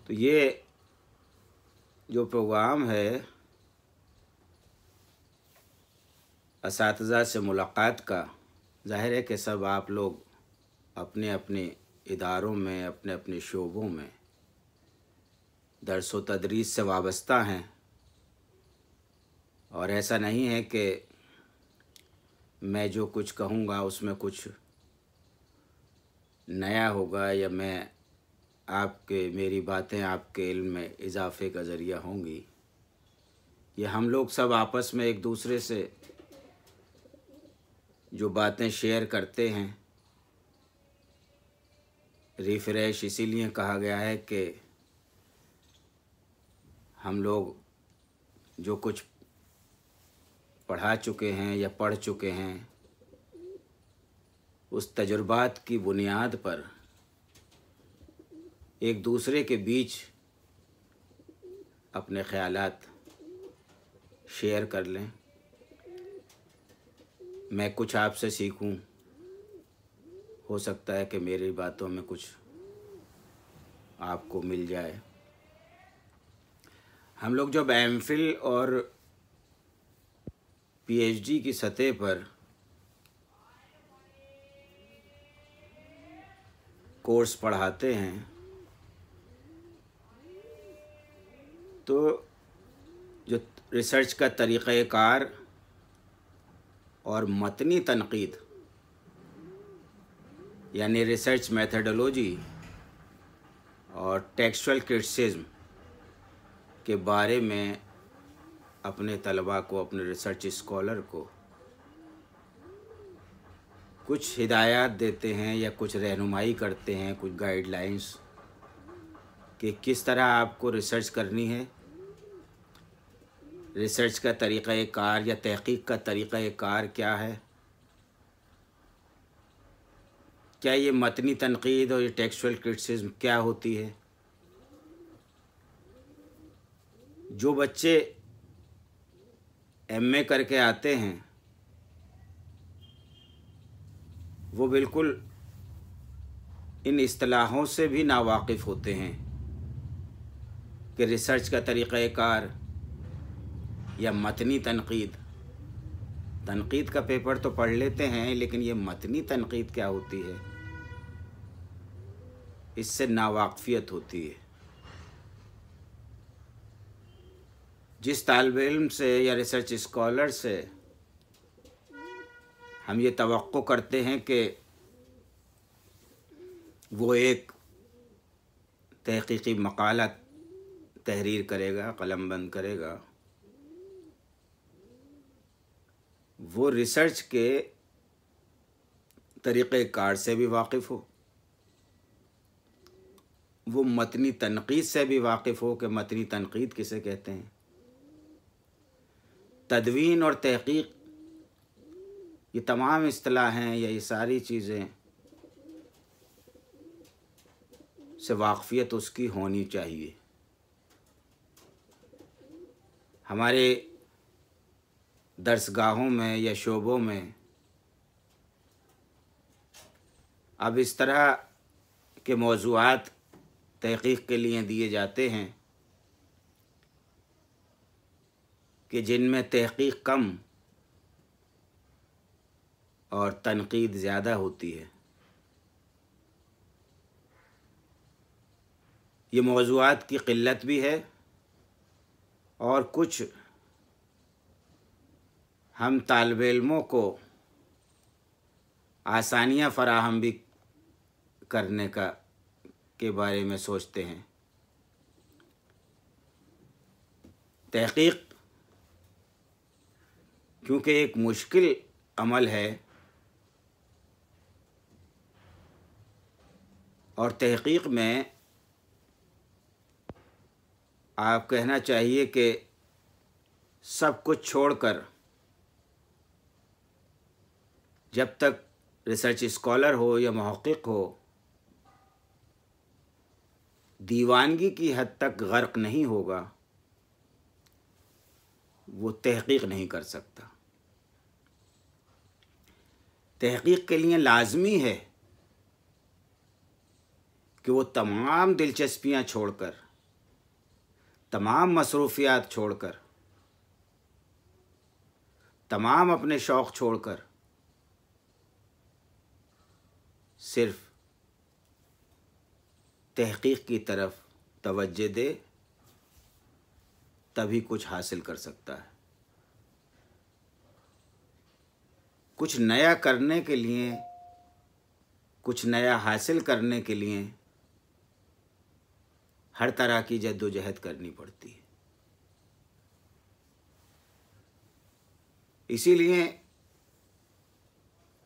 तो ये जो प्रोग्राम है असातिज़ा से मुलाकात का, ज़ाहिर है कि सब आप लोग अपने अपने इदारों में, अपने अपने शोबों में दर्स व तदरीस से वाबस्ता हैं। और ऐसा नहीं है कि मैं जो कुछ कहूँगा उसमें कुछ नया होगा या मेरी बातें आपके इल्म में इजाफ़े का ज़रिया होंगी। ये हम लोग सब आपस में एक दूसरे से जो बातें शेयर करते हैं, रिफ़्रेश इसीलिए कहा गया है कि हम लोग जो कुछ पढ़ा चुके हैं या पढ़ चुके हैं, उस तजुर्बात की बुनियाद पर एक दूसरे के बीच अपने ख़यालात शेयर कर लें। मैं कुछ आपसे सीखूं, हो सकता है कि मेरी बातों में कुछ आपको मिल जाए। हम लोग जब एमफिल और पीएचडी की सतह पर कोर्स पढ़ाते हैं तो जो रिसर्च का तरीक़ाकार और मतनी तनक़ीद यानी रिसर्च मेथडोलॉजी और टेक्सचुअल क्रिटिसिज्म के बारे में अपने तलबा को, अपने रिसर्च स्कॉलर को कुछ हिदायत देते हैं या कुछ रहनुमाई करते हैं, कुछ गाइडलाइंस कि किस तरह आपको रिसर्च करनी है, रिसर्च का तरीक़ाकार या तहक़ीक़ का तरीक़ाकार क्या है, क्या ये मतनी तनक़ीद और ये टेक्सचुअल क्रिटिसिज्म क्या होती है। जो बच्चे एमए करके आते हैं वो बिल्कुल इन इस्तिलाहों से भी नावाकिफ़ होते हैं कि रिसर्च का तरीक़ाकार या मतनी तनक़ीद का पेपर तो पढ़ लेते हैं, लेकिन ये मतनी तनक़ीद क्या होती है, इससे नावाक़फ़ियत होती है। जिस तालिब इल्म से या रिसर्च स्कॉलर से हम ये तवक्को करते हैं कि वो एक तहक़ीक़ी मक़ाला तहरीर करेगा, कलमबंद करेगा, वो रिसर्च के तरीक़ेकार से भी वाकिफ़ हो, वो मतनी तनक़ीद से भी वाकिफ़ हो कि मतनी तनक़ीद किसे कहते हैं। तदवीन और तहक़ीक़, ये तमाम इस्तिलाह हैं या ये सारी चीज़ें से वाक़फ़ियत उसकी होनी चाहिए। हमारे दर्सगाहों में या शोबों में अब इस तरह के मौज़ूआत तहक़ीक़ के लिए दिए जाते हैं कि जिनमें तहक़ीक़ कम और तनक़ीद ज़्यादा होती है। ये मौज़ूआत की क़िल्लत भी है और कुछ हम तालिब इल्मों को आसानियाँ फ़राहम भी करने के बारे में सोचते हैं। तहक़ीक़ क्योंकि एक मुश्किल अमल है और तहक़ीक़ में आप कहना चाहिए कि सब कुछ छोड़कर जब तक रिसर्च स्कॉलर हो या मुहक़्क़िक़ हो दीवानगी की हद तक गर्क नहीं होगा, वो तहक़ीक़ नहीं कर सकता। तहक़ीक़ के लिए लाज़मी है कि वो तमाम दिलचस्पियाँ छोड़कर तमाम मसरूफियात छोड़कर, तमाम अपने शौक़ छोड़कर सिर्फ तहक़ीक़ की तरफ तवज्जो दे, तभी कुछ हासिल कर सकता है। कुछ नया करने के लिए, कुछ नया हासिल करने के लिए हर तरह की जद्दोजहद करनी पड़ती है। इसीलिए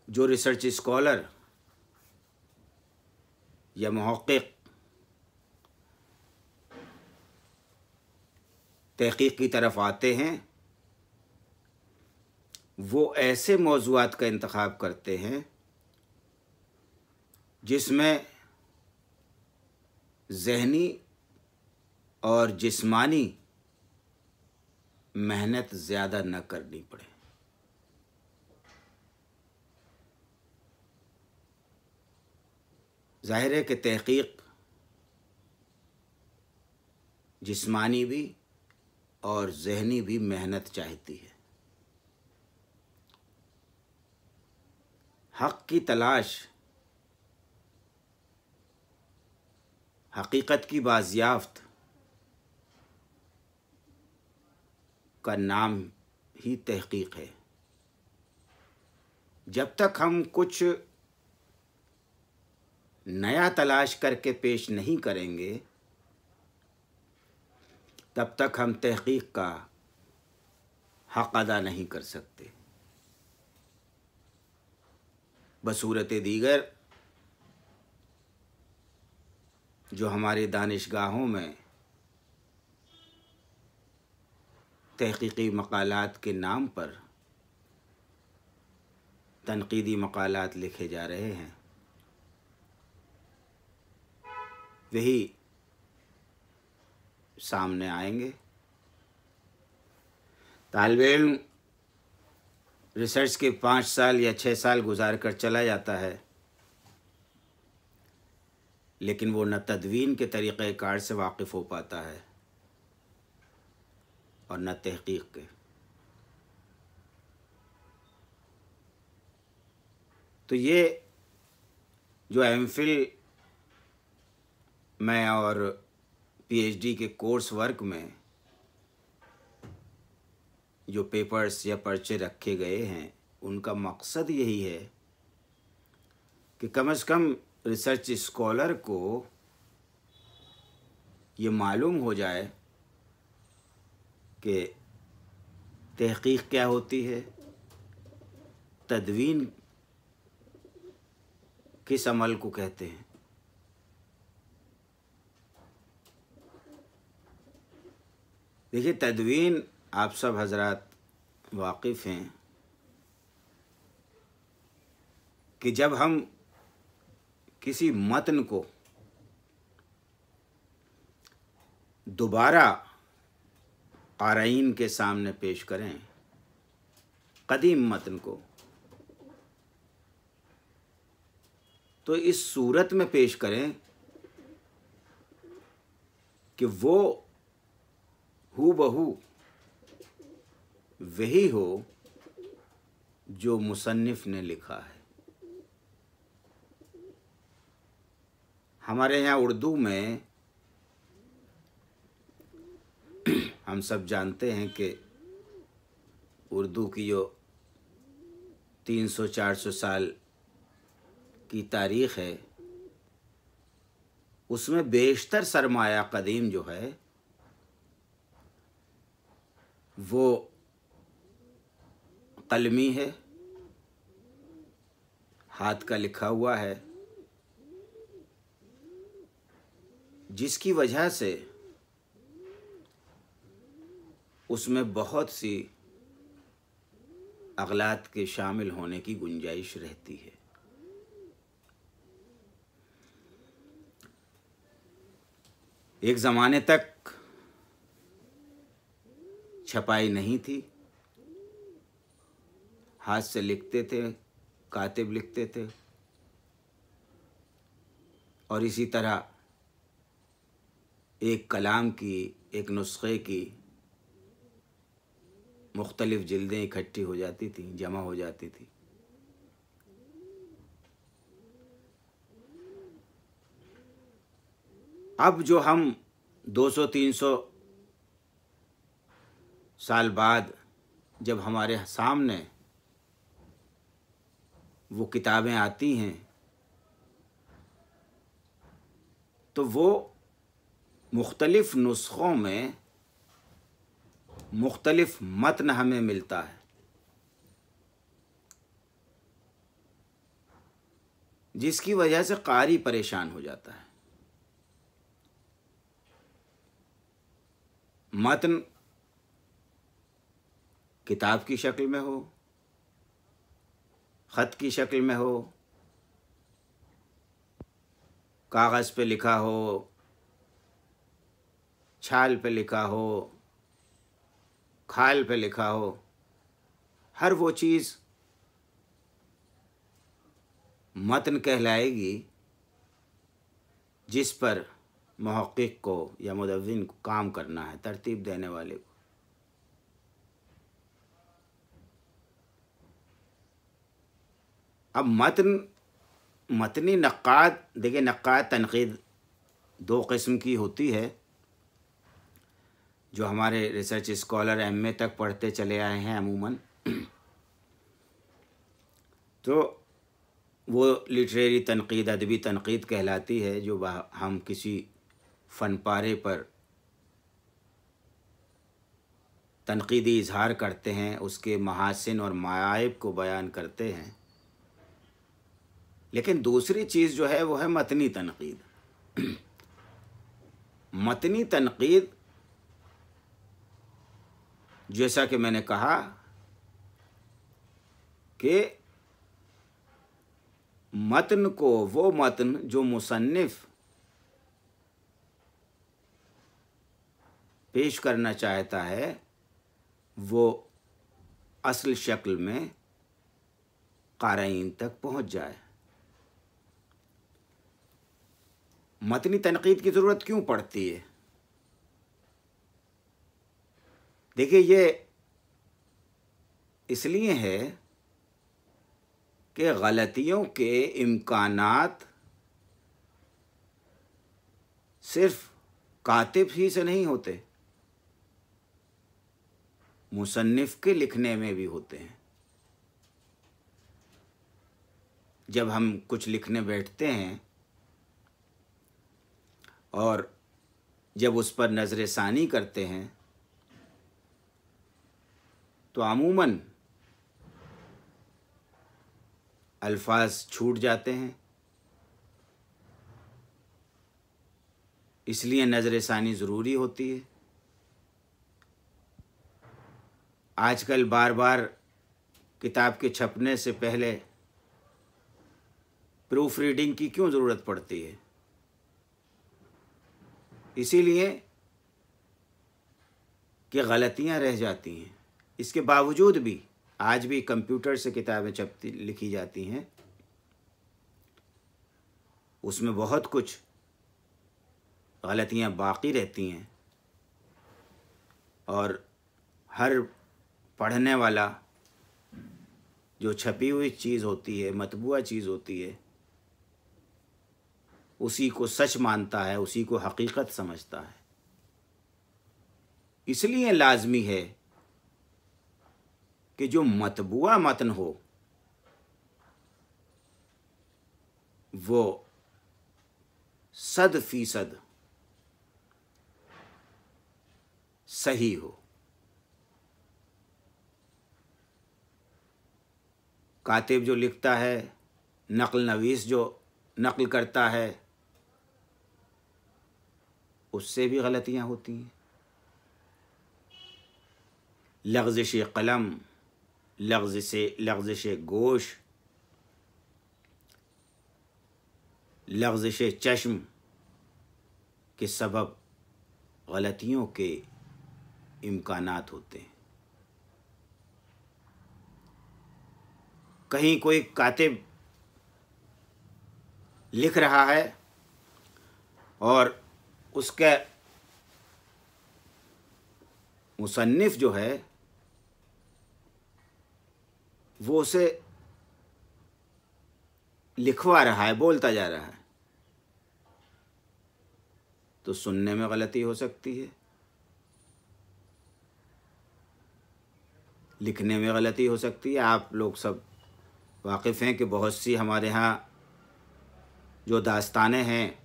जो रिसर्च स्कॉलर या मुहक़्क़िक़ तहक़ीक़ की तरफ आते हैं, वो ऐसे मौज़ूआत का इंतख़ाब करते हैं जिसमें ज़हनी और जिस्मानी मेहनत ज़्यादा न करनी पड़े। ज़ाहिर है कि तहक़ीक़ जिस्मानी भी और ज़हनी भी मेहनत चाहती है। हक़ की तलाश, हकीकत की बाज़ियाफ़्त का नाम ही तहक़ीक़ है। जब तक हम कुछ नया तलाश करके पेश नहीं करेंगे, तब तक हम तहक़ीक़ का हक़ अदा नहीं कर सकते। बसूरत दीगर जो हमारे दानिशगाहों में तहक़ीक़ी मक़ालात के नाम पर तनक़ीदी मक़ालात लिखे जा रहे हैं, वही सामने आएंगे। तालिबे इल्म रिसर्च के 5 साल या 6 साल गुजार कर चला जाता है, लेकिन वो न तदवीन के तरीक़ेकार से वाक़िफ़ हो पाता है और न तहक़ीक़ के। तो ये जो एमफिल में और पीएचडी के कोर्स वर्क में जो पेपर्स या पर्चे रखे गए हैं, उनका मकसद यही है कि कम से कम रिसर्च स्कॉलर को ये मालूम हो जाए कि तहक़ीक़ क्या होती है, तदवीन किस अमल को कहते हैं। देखिए, तदवीन आप सब हजरात वाकिफ़ हैं कि जब हम किसी मतन को दोबारा क़ारीन के सामने पेश करें, कदीम मतन को, तो इस सूरत में पेश करें कि वो हूबहू वही हो जो मुसन्निफ़ ने लिखा है। हमारे यहाँ उर्दू में हम सब जानते हैं कि उर्दू की जो 300-400 साल की तारीख़ है, उसमें बेशतर सरमाया कदीम जो है वो कलमी है, हाथ का लिखा हुआ है, जिसकी वजह से उसमें बहुत सी अगलात के शामिल होने की गुंजाइश रहती है। एक ज़माने तक छपाई नहीं थी, हाथ से लिखते थे, कातिब लिखते थे, और इसी तरह एक कलाम की एक नुस्खे की मुख्तलिफ जिल्दें इकट्ठी हो जाती थी, जमा हो जाती थी। अब जो हम 200-300 साल बाद जब हमारे सामने वो किताबें आती हैं तो वो मुख्तलिफ नुस्ख़ों में मुख्तलिफ मतन हमें मिलता है, जिसकी वजह से कारी परेशान हो जाता है। मतन किताब की शक्ल में हो, ख़त की शक्ल में हो, कागज़ पे लिखा हो, छाल पे लिखा हो, खाल पे लिखा हो, हर वो चीज़ मतन कहलाएगी जिस पर मुहक़्क़िक़ को या मुदव्विन को काम करना है, तरतीब देने वाले को। अब मतनी नक़ाद, देखिए नक़ाद तनक़ीद दो किस्म की होती है। जो हमारे रिसर्च स्कॉलर एमए तक पढ़ते चले आए हैं अमूमन, तो वो लिटरेरी तनक़ीद, अदबी तनक़ीद कहलाती है। जो हम किसी फ़न पारे पर तनक़ीदी इज़हार करते हैं, उसके महासिन और मायाइब को बयान करते हैं। लेकिन दूसरी चीज़ जो है वो है मतनी तनक़ीद। मतनी तनक़ीद, जैसा कि मैंने कहा कि मतन को, वो मतन जो मुसन्निफ़ पेश करना चाहता है, वो असल शक्ल में क़ारीन तक पहुँच जाए। मतनी तनक़ीद की ज़रूरत क्यों पड़ती है? देखिए, ये इसलिए है कि गलतियों के इम्कानात सिर्फ कातिब ही से नहीं होते, मुसन्निफ़ के लिखने में भी होते हैं। जब हम कुछ लिखने बैठते हैं और जब उस पर नज़र सानी करते हैं तो अमूमन अल्फाज छूट जाते हैं। इसलिए नज़र सानी ज़रूरी होती है। आजकल बार बार किताब के छपने से पहले प्रूफ रीडिंग की क्यों ज़रूरत पड़ती है? इसीलिए कि गलतियां रह जाती हैं। इसके बावजूद भी आज भी कंप्यूटर से किताबें लिखी जाती हैं, उसमें बहुत कुछ गलतियां बाकी रहती हैं और हर पढ़ने वाला जो छपी हुई चीज़ होती है, मतबूआ चीज़ होती है, उसी को सच मानता है, उसी को हकीकत समझता है। इसलिए लाजमी है कि जो मतबूआ मतन हो वो 100% सही हो। कातिब जो लिखता है, नक़ल नवीस जो नक़ल करता है, उससे भी गलतियां होती हैं। लग़्ज़िश कलम, लग़्ज़िश गोश, लग़्ज़िश चश्म के सबब गलतियों के इम्कानात होते हैं। कहीं कोई कातिब लिख रहा है और उसका मुसन्निफ जो है वो उसे लिखवा रहा है, बोलता जा रहा है, तो सुनने में गलती हो सकती है, लिखने में गलती हो सकती है। आप लोग सब वाकिफ़ हैं कि बहुत सी हमारे यहाँ जो दास्तानें हैं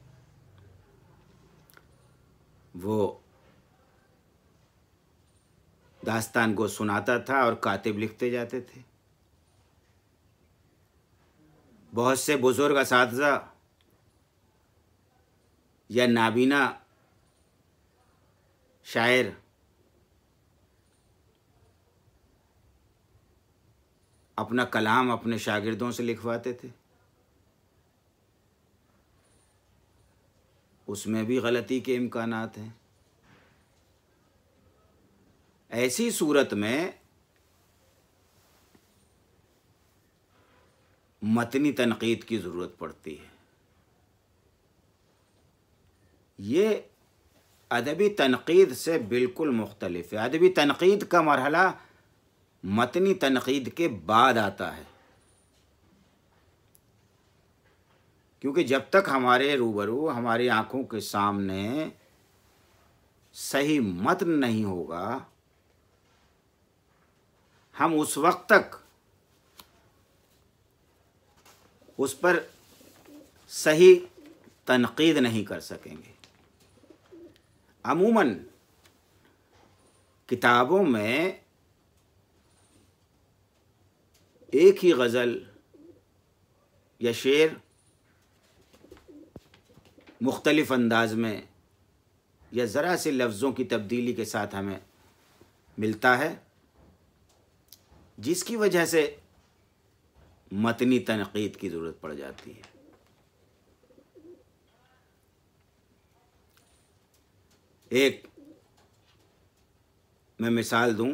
वो दास्तान को सुनाता था और कातिब लिखते जाते थे। बहुत से बुज़ुर्ग असातिज़ा या नाबीना शायर अपना कलाम अपने शागिर्दों से लिखवाते थे, उसमें भी गलती के इम्कानात हैं। ऐसी सूरत में मतनी तनकीद की ज़रूरत पड़ती है। ये अदबी तनकीद से बिल्कुल मुख्तलिफ है। अदबी तनकीद का मरहला मतनी तनकीद के बाद आता है, क्योंकि जब तक हमारे रूबरू, हमारी आँखों के सामने सही मतन नहीं होगा, हम उस वक्त तक उस पर सही तनकीद नहीं कर सकेंगे। अमूमन किताबों में एक ही गज़ल या शेर मुख्तलिफ़ अंदाज में या ज़रा से लफ्ज़ों की तब्दीली के साथ हमें मिलता है, जिसकी वजह से मतनी तनकीद की ज़रूरत पड़ जाती है। एक मैं मिसाल दूं,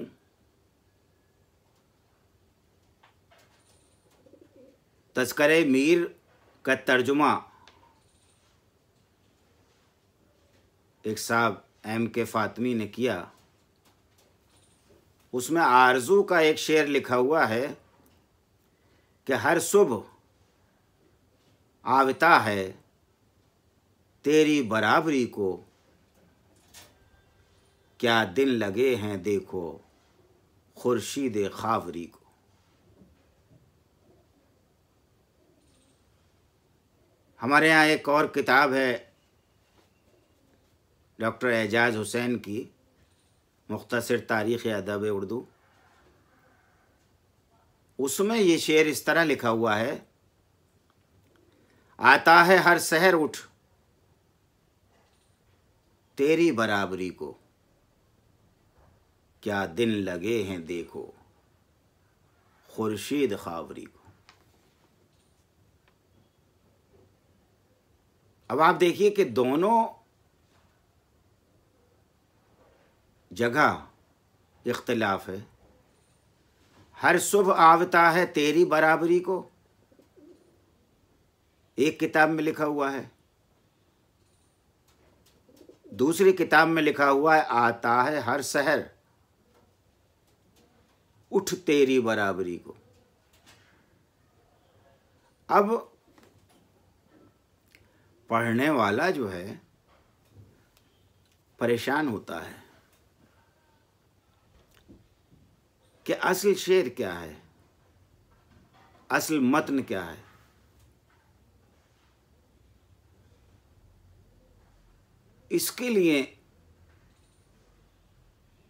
तज़किरे मीर का तर्जुमा एक साहब M.K. फ़ातिमी ने किया। उसमें आरज़ू का एक शेर लिखा हुआ है कि हर सुबह आवता है तेरी बराबरी को, क्या दिन लगे हैं देखो खुर्शीद खावरी को। हमारे यहाँ एक और किताब है डॉक्टर एजाज हुसैन की, मुख्तसर तारीख़ अदब उर्दू। उसमें ये शेर इस तरह लिखा हुआ है, आता है हर सहर उठ तेरी बराबरी को, क्या दिन लगे हैं देखो खुर्शीद खावरी को। अब आप देखिए कि दोनों जगह इख्तिलाफ है। हर सुबह आवता है तेरी बराबरी को एक किताब में लिखा हुआ है, दूसरी किताब में लिखा हुआ है आता है हर सहर उठ तेरी बराबरी को। अब पढ़ने वाला जो है परेशान होता है कि असल शेर क्या है, असल मतन क्या है। इसके लिए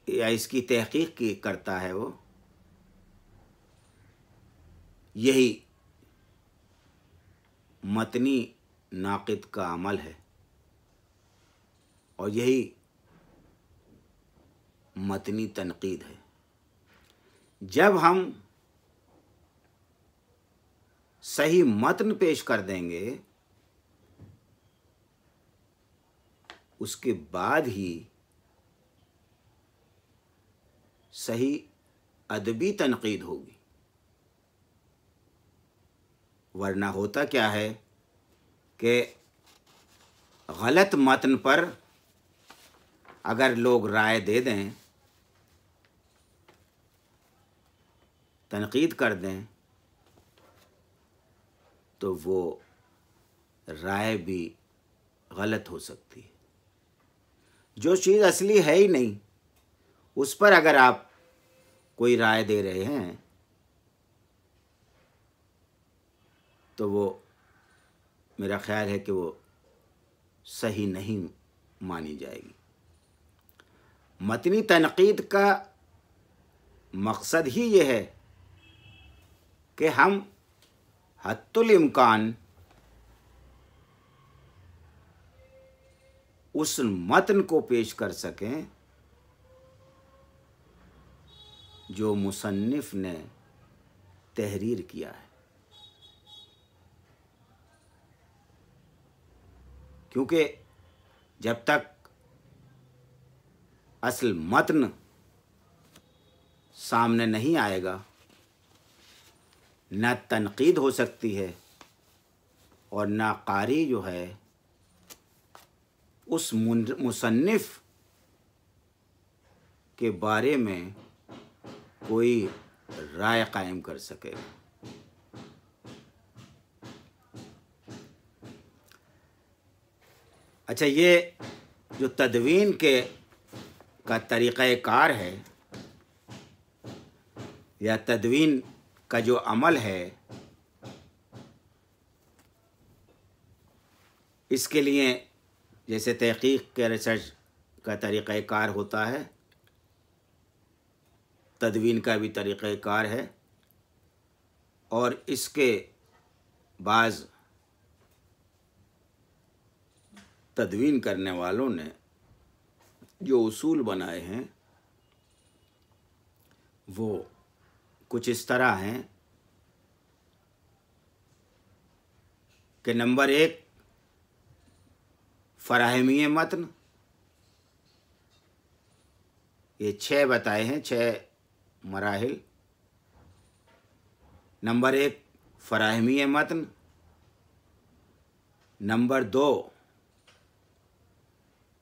या इसकी तहकीक की करता है वो, यही मतनी नाक़िद का अमल है और यही मतनी तनकीद है। जब हम सही मतन पेश कर देंगे उसके बाद ही सही अदबी तनकीद होगी, वरना होता क्या है कि गलत मतन पर अगर लोग राय दे दें तनकीद कर दें तो वो राय भी गलत हो सकती है। जो चीज़ असली है ही नहीं उस पर अगर आप कोई राय दे रहे हैं तो वो मेरा ख्याल है कि वो सही नहीं मानी जाएगी। मतनी तनकीद का मकसद ही ये है कि हम हद्दुल इम्कान उस मतन को पेश कर सकें जो मुसन्निफ ने तहरीर किया है, क्योंकि जब तक असल मतन सामने नहीं आएगा न तनकीद हो सकती है और न कारी जो है उस मुसन्निफ के बारे में कोई राय कायम कर सकेगा। अच्छा, ये जो तदवीन का तरीक़ाकार है या तदवीन का जो अमल है, इसके लिए जैसे तहक़ीक़ के रिसर्च का तरीक़ाकार होता है, तदवीन का भी तरीक़ाकार है। और इसके बाज़ तदवीन करने वालों ने जो उसूल बनाए हैं वो कुछ इस तरह हैं कि नंबर 1 फ़राहमी मतन, ये 6 बताए हैं, 6 मराहिल। नंबर 1 फ़राहमी मतन, नंबर 2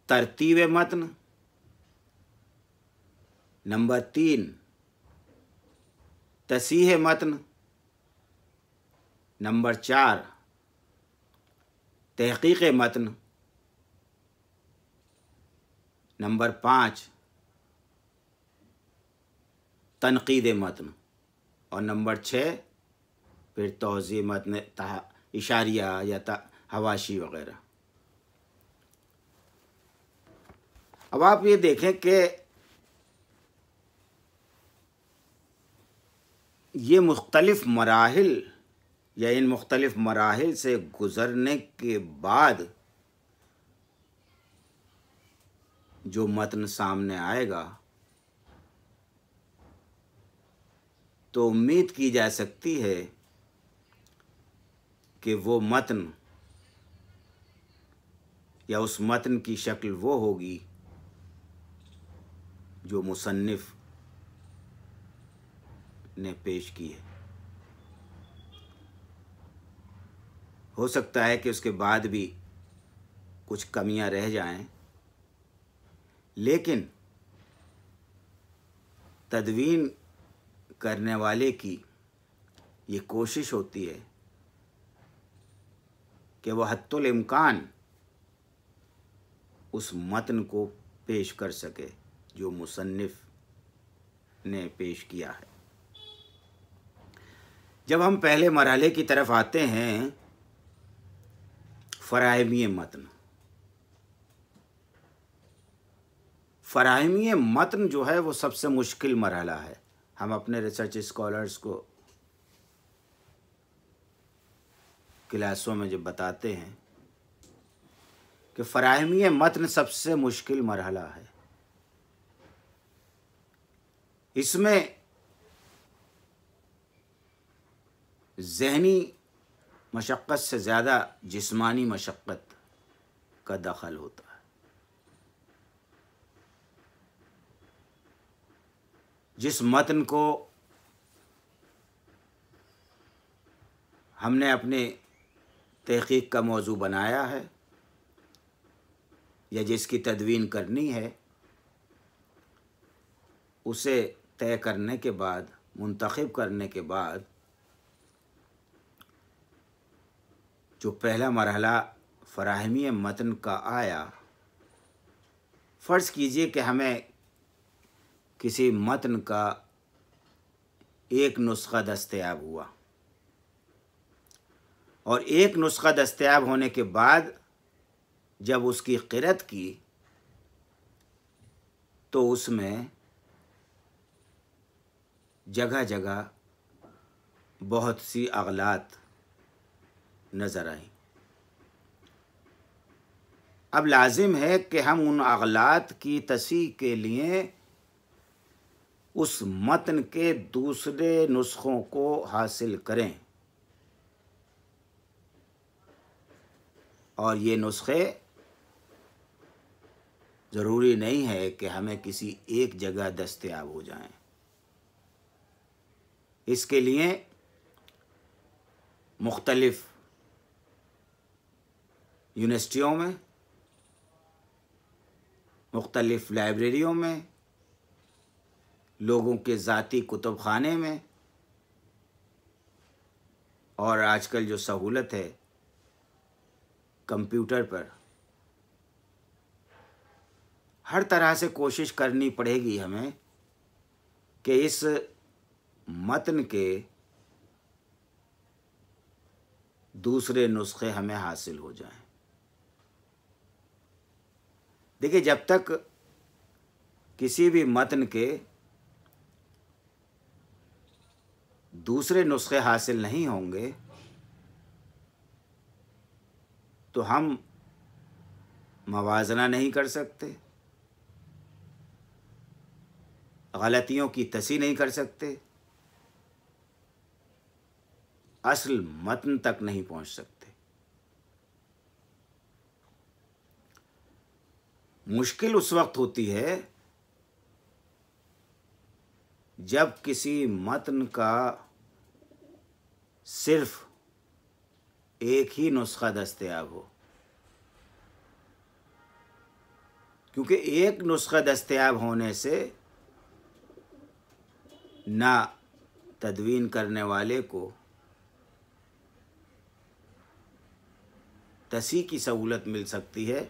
तरतीब मतन, नंबर 3 तसीह मतन, नंबर 4 तहक़ीक़ मतन, नंबर 5 तनक़ीद मतन और नंबर 6 फिर तौज़ीह मतन, इशारिया या हवाशी वग़ैरह। अब आप ये देखें कि ये मुख्तलिफ़ मराहिल या इन मुख्तलिफ़ मराहिल से गुज़रने के बाद जो मतन सामने आएगा तो उम्मीद की जा सकती है कि वो मतन या उस मतन की शक्ल वो होगी जो मुसन्निफ ने पेश की है। हो सकता है कि उसके बाद भी कुछ कमियां रह जाएं, लेकिन तदवीन करने वाले की ये कोशिश होती है कि वह हद्दुल इम्कान उस मतन को पेश कर सके जो मुसन्निफ ने पेश किया है। जब हम पहले मरहले की तरफ आते हैं, फ़राहमी मतन, फ़राहमी मतन जो है वो सबसे मुश्किल मरहला है। हम अपने रिसर्च स्कॉलर्स को क्लासों में जब बताते हैं कि फ़राहमी मतन सबसे मुश्किल मरहला है, इसमें ज़हनी मशक्क़त से ज़्यादा जिस्मानी मशक्क़त का दखल होता है। जिस मतन को हमने अपने तहक़ीक़ का मौजू बनाया है या जिसकी तदवीन करनी है, उसे तय करने के बाद मुंतखब करने के बाद जो पहला मरहला फराहमी मतन का आया, फ़र्ज़ कीजिए कि हमें किसी मतन का एक नुस्ख़ा दस्तयाब हुआ और एक नुस्ख़ा दस्तयाब होने के बाद जब उसकी क़िरत की तो उसमें जगह जगह बहुत सी अगलात नज़र आई। अब लाजिम है कि हम उन अगलात की तसीह के लिए उस मतन के दूसरे नुस्ख़ों को हासिल करें और ये नुस्खे ज़रूरी नहीं है कि हमें किसी एक जगह दस्तयाब हो जाएं। इसके लिए मुख्तलिफ़ यूनिवर्सिटियों में, मुख्तलिफ़ लाइब्रेरियों में, लोगों के ज़ाती कुतुब खाने में, और आजकल जो सहूलत है कंप्यूटर पर, हर तरह से कोशिश करनी पड़ेगी हमें कि इस मतन के दूसरे नुस्खे हमें हासिल हो जाएं। देखिए, जब तक किसी भी मतन के दूसरे नुस्खे हासिल नहीं होंगे तो हम मवाजना नहीं कर सकते, गलतियों की तसीह नहीं कर सकते, असल मतन तक नहीं पहुंच सकते। मुश्किल उस वक्त होती है जब किसी मतन का सिर्फ एक ही नुस्खा दस्तयाब हो, क्योंकि एक नुस्खा दस्तयाब होने से ना तदवीन करने वाले को तसीह की सहूलत मिल सकती है,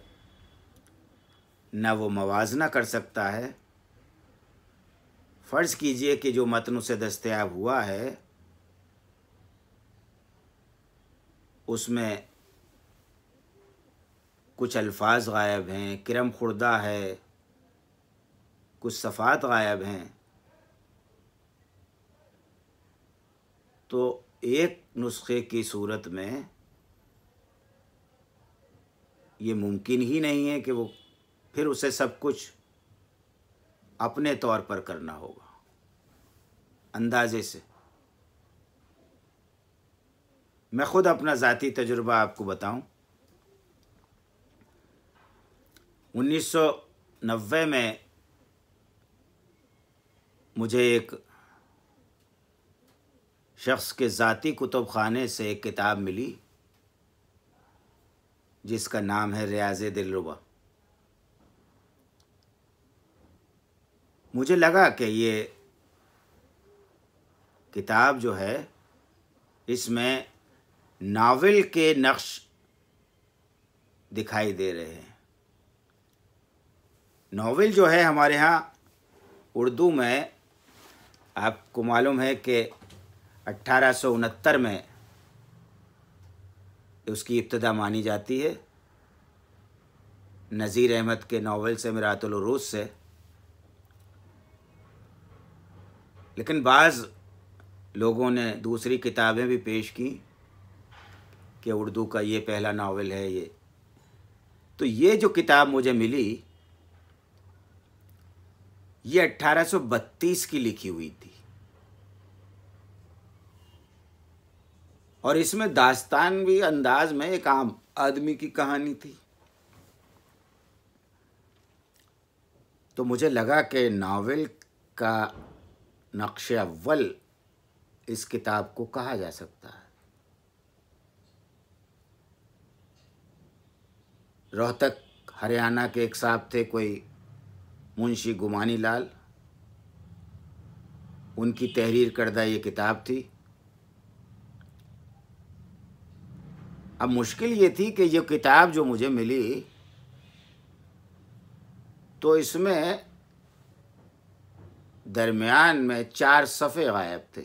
ना वो मवाजना कर सकता है। फ़र्ज़ कीजिए कि जो मतन उसे दस्तयाब हुआ है उसमें कुछ अल्फाज गायब हैं, किरम खुर्दा है, कुछ सफ़ात गायब हैं, तो एक नुस्खे की सूरत में ये मुमकिन ही नहीं है कि वो फिर उसे सब कुछ अपने तौर पर करना होगा, अंदाजे से। मैं ख़ुद अपना ज़ाती तजुर्बा आपको बताऊं, 1990 में मुझे एक शख्स के ज़ाती कुतुब खाने से एक किताब मिली जिसका नाम है रियाज़े दिलरुबा। मुझे लगा कि ये किताब जो है इसमें नावल के नक्श दिखाई दे रहे हैं। नावल जो है हमारे यहाँ उर्दू में, आपको मालूम है कि 1869 में उसकी इब्तिदा मानी जाती है, नज़ीर अहमद के नावल से, मिरातुल उरूस से। लेकिन बाज़ लोगों ने दूसरी किताबें भी पेश की कि उर्दू का ये पहला नावल है ये। तो ये जो किताब मुझे मिली ये 1832 की लिखी हुई थी और इसमें दास्तानवी अंदाज में एक आम आदमी की कहानी थी। तो मुझे लगा कि नावल का नक्श अव्वल इस किताब को कहा जा सकता है। रोहतक हरियाणा के एक साहब थे, कोई मुंशी गुमानी लाल, उनकी तहरीर करदा ये किताब थी। अब मुश्किल ये थी कि ये किताब जो मुझे मिली तो इसमें दरमियान में 4 सफ़े गायब थे।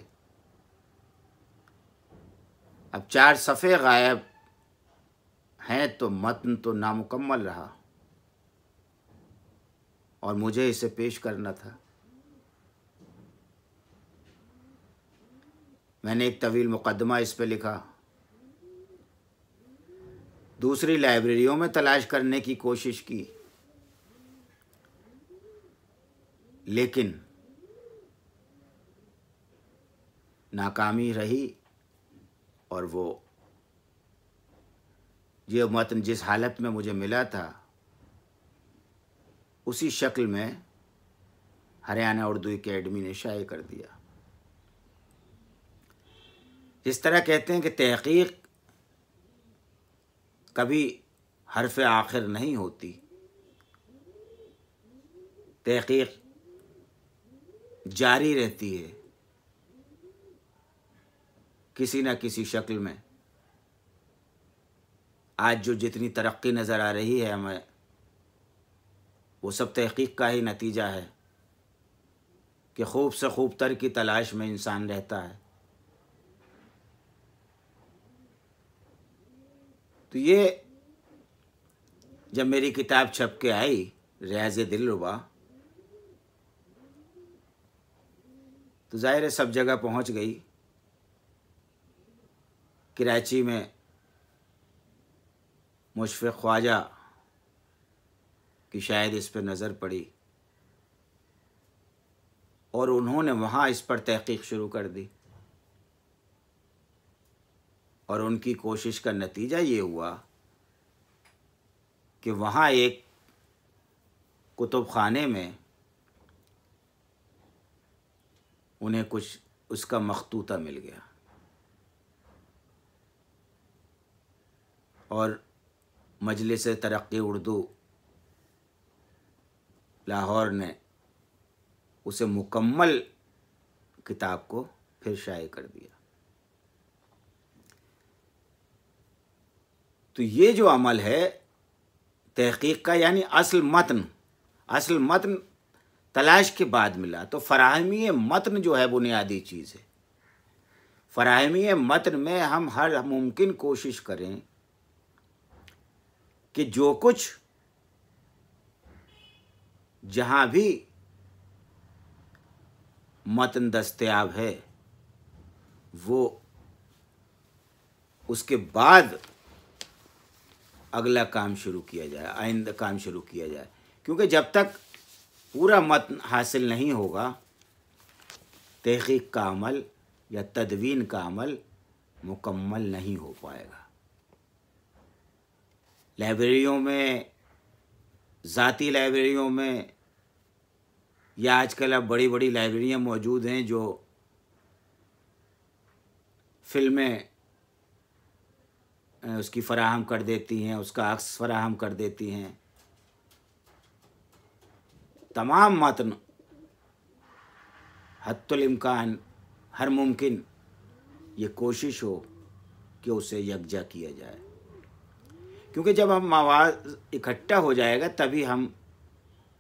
अब 4 सफ़े गायब हैं तो मतन तो नामुकम्मल रहा और मुझे इसे पेश करना था। मैंने एक तवील मुकदमा इस पे लिखा, दूसरी लाइब्रेरियों में तलाश करने की कोशिश की, लेकिन नाकामी रही और वो ये मतन जिस हालत में मुझे मिला था उसी शक्ल में हरियाणा उर्दू एकेडमी ने शाये कर दिया। जिस तरह कहते हैं कि तहकीक कभी हरफ आखिर नहीं होती, तहकीक जारी रहती है किसी न किसी शक्ल में। आज जो जितनी तरक्की नज़र आ रही है हमें, वो सब तहकीक का ही नतीजा है कि खूब से खूब तर की तलाश में इंसान रहता है। तो ये जब मेरी किताब छप के आई रियाज़ दिलरुबा, तो ज़ाहिर है सब जगह पहुंच गई। कराची में मुशफ़िक़ ख्वाजा की शायद इस पर नज़र पड़ी और उन्होंने वहाँ इस पर तहक़ीक़ शुरू कर दी और उनकी कोशिश का नतीजा ये हुआ कि वहाँ एक कुतुब खाने में उन्हें कुछ उसका मखतूता मिल गया और मजलिस तरक्की उर्दू लाहौर ने उसे मुकम्मल किताब को फिर शाये कर दिया। तो ये जो अमल है तहक़ीक़ का, यानी असल मतन तलाश के बाद मिला, तो फ़राहमी मतन जो है बुनियादी चीज़ है। फ़राहमी मतन में हम हर मुमकिन कोशिश करें कि जो कुछ जहाँ भी मतन दस्तयाब है वो उसके बाद अगला काम शुरू किया जाए, आइंदा काम शुरू किया जाए, क्योंकि जब तक पूरा मतन हासिल नहीं होगा तहक़ीक़ का अमल या तदवीन का अमल मुकम्मल नहीं हो पाएगा। लाइब्रेरियों में, ज़ाती लाइब्रेरियों में, या आजकल अब बड़ी बड़ी लाइब्रेरियाँ मौजूद हैं जो फ़िल्में उसकी फ़राहम कर देती हैं, उसका अक्स फ़राहम कर देती हैं। तमाम मतन हत्तुल इम्कान हर मुमकिन ये कोशिश हो कि उसे यकजा किया जाए, क्योंकि जब हम आवाज़ इकट्ठा हो जाएगा तभी हम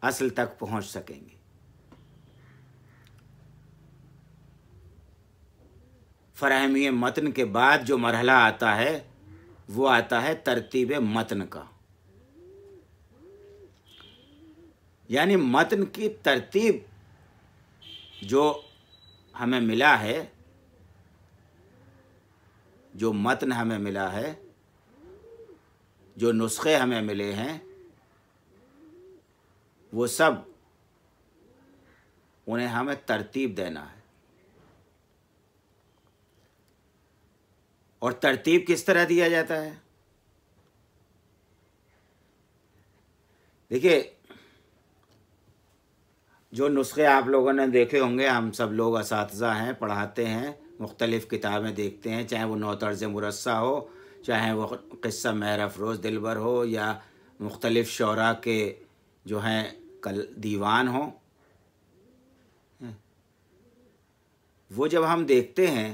असल तक पहुंच सकेंगे। फ़राहमी मतन के बाद जो मरहला आता है वो आता है तरतीब मतन का, यानी मतन की तरतीब जो हमें मिला है, जो मतन हमें मिला है, जो नुस्खे हमें मिले हैं, वो सब उन्हें हमें तरतीब देना है। और तरतीब किस तरह दिया जाता है? देखिए, जो नुस्खे आप लोगों ने देखे होंगे, हम सब लोग असातिज़ा हैं, पढ़ाते हैं, मुख्तलिफ़ किताबें देखते हैं, चाहे वो नौतर्ज़ मुरस्सा हो, चाहे वो क़िस्सा महर अफ़रोज़ दिलबर हो, या मुख्तलिफ़ शौरा के जो हैं कल दीवान हों। वो जब हम देखते हैं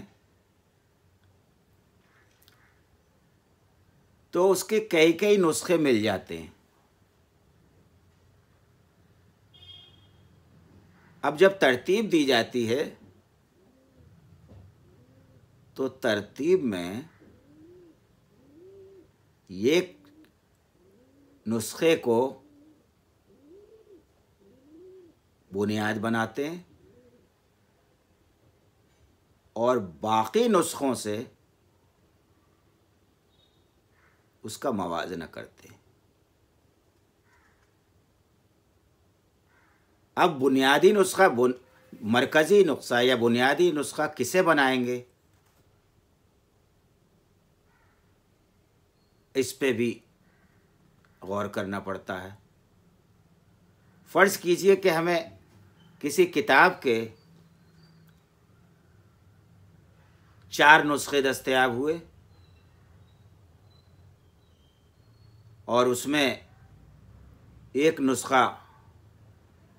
तो उसके कई कई नुस्खे मिल जाते हैं। अब जब तरतीब दी जाती है तो तरतीब में एक नुस्खे को बुनियाद बनाते हैं और बाकी नुस्खों से उसका मवाजना करते हैं। अब बुनियादी नुस्खा मरकज़ी नुस्खा या बुनियादी नुस्खा किसे बनाएंगे, इस पे भी गौर करना पड़ता है। फ़र्ज़ कीजिए कि हमें किसी किताब के 4 नुस्खे दस्तयाब हुए और उसमें एक नुस्खा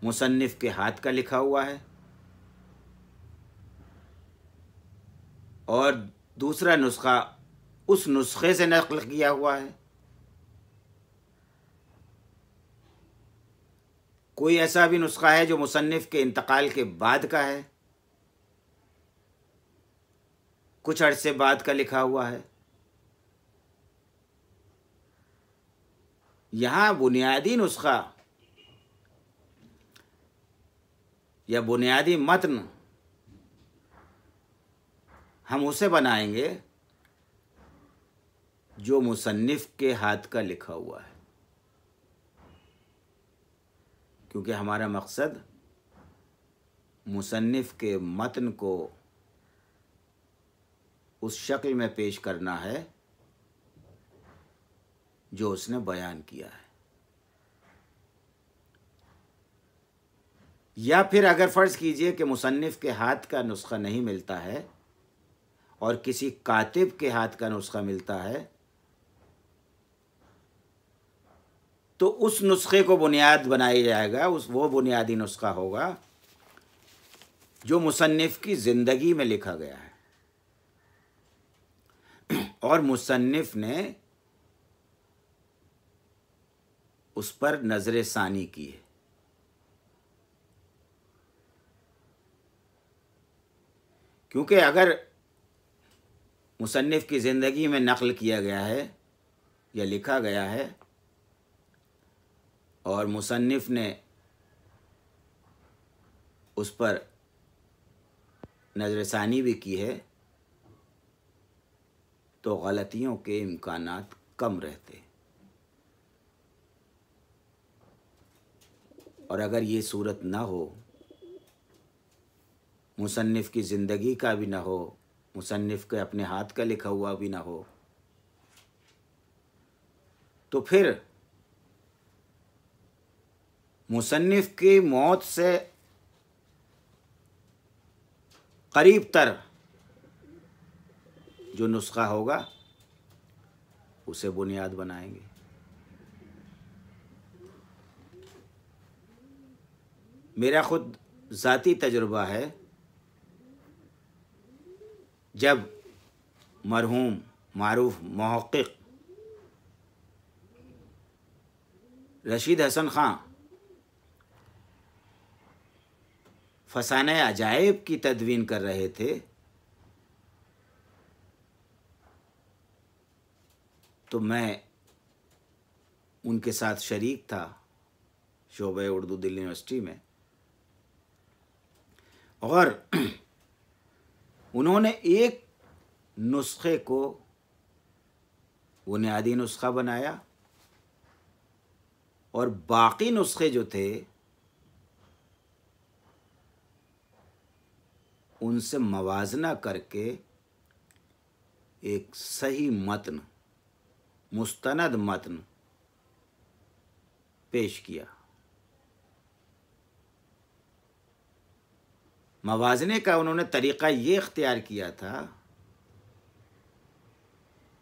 मुसन्निफ़ के हाथ का लिखा हुआ है और दूसरा नुस्खा उस नुस्खे से नक़ल किया हुआ है। कोई ऐसा भी नुस्खा है जो मुसन्निफ़ के इंतकाल के बाद का है, कुछ अरसे बाद का लिखा हुआ है। यहाँ बुनियादी नुस्खा या बुनियादी मतन हम उसे बनाएंगे जो मुसन्निफ़ के हाथ का लिखा हुआ है, क्योंकि हमारा मकसद मुसन्निफ़ के मतन को उस शक्ल में पेश करना है जो उसने बयान किया है। या फिर अगर फ़र्ज़ कीजिए कि मुसन्निफ़ के हाथ का नुस्खा नहीं मिलता है और किसी कातिब के हाथ का नुस्खा मिलता है, तो उस नुस्खे को बुनियाद बनाया जाएगा। वो बुनियादी नुस्खा होगा जो मुसन्निफ़ की ज़िंदगी में लिखा गया है और मुसन्निफ़ ने उस पर नज़र सानी की है। क्योंकि अगर मुसन्निफ़ की ज़िंदगी में नक़ल किया गया है या लिखा गया है और मुसन्निफ़ ने उस पर नज़रसानी भी की है, तो गलतियों के इम्कानात कम रहते। और अगर ये सूरत ना हो, मुसन्निफ़ की ज़िंदगी का भी ना हो, मुसन्निफ़ के अपने हाथ का लिखा हुआ भी ना हो, तो फिर मुसन्निफ़ की मौत से करीब तर जो नुस्खा होगा उसे बुनियाद बनाएंगे। मेरा ख़ुद ज़ाती तजुर्बा है, जब मरहूम मारूफ मुहक़्क़िक़ रशीद हसन ख़ां फ़साने अजाइब की तदवीन कर रहे थे, तो मैं उनके साथ शरीक था शोबे उर्दू दिल्ली यूनिवर्सिटी में, और उन्होंने एक नुस्खे को बुनियादी नुस्खा बनाया और बाकी नुस्खे जो थे उनसे मवाजना करके एक सही मतन, मुस्तनद मतन पेश किया। मवाजने का उन्होंने तरीक़ा ये इख्तियार किया था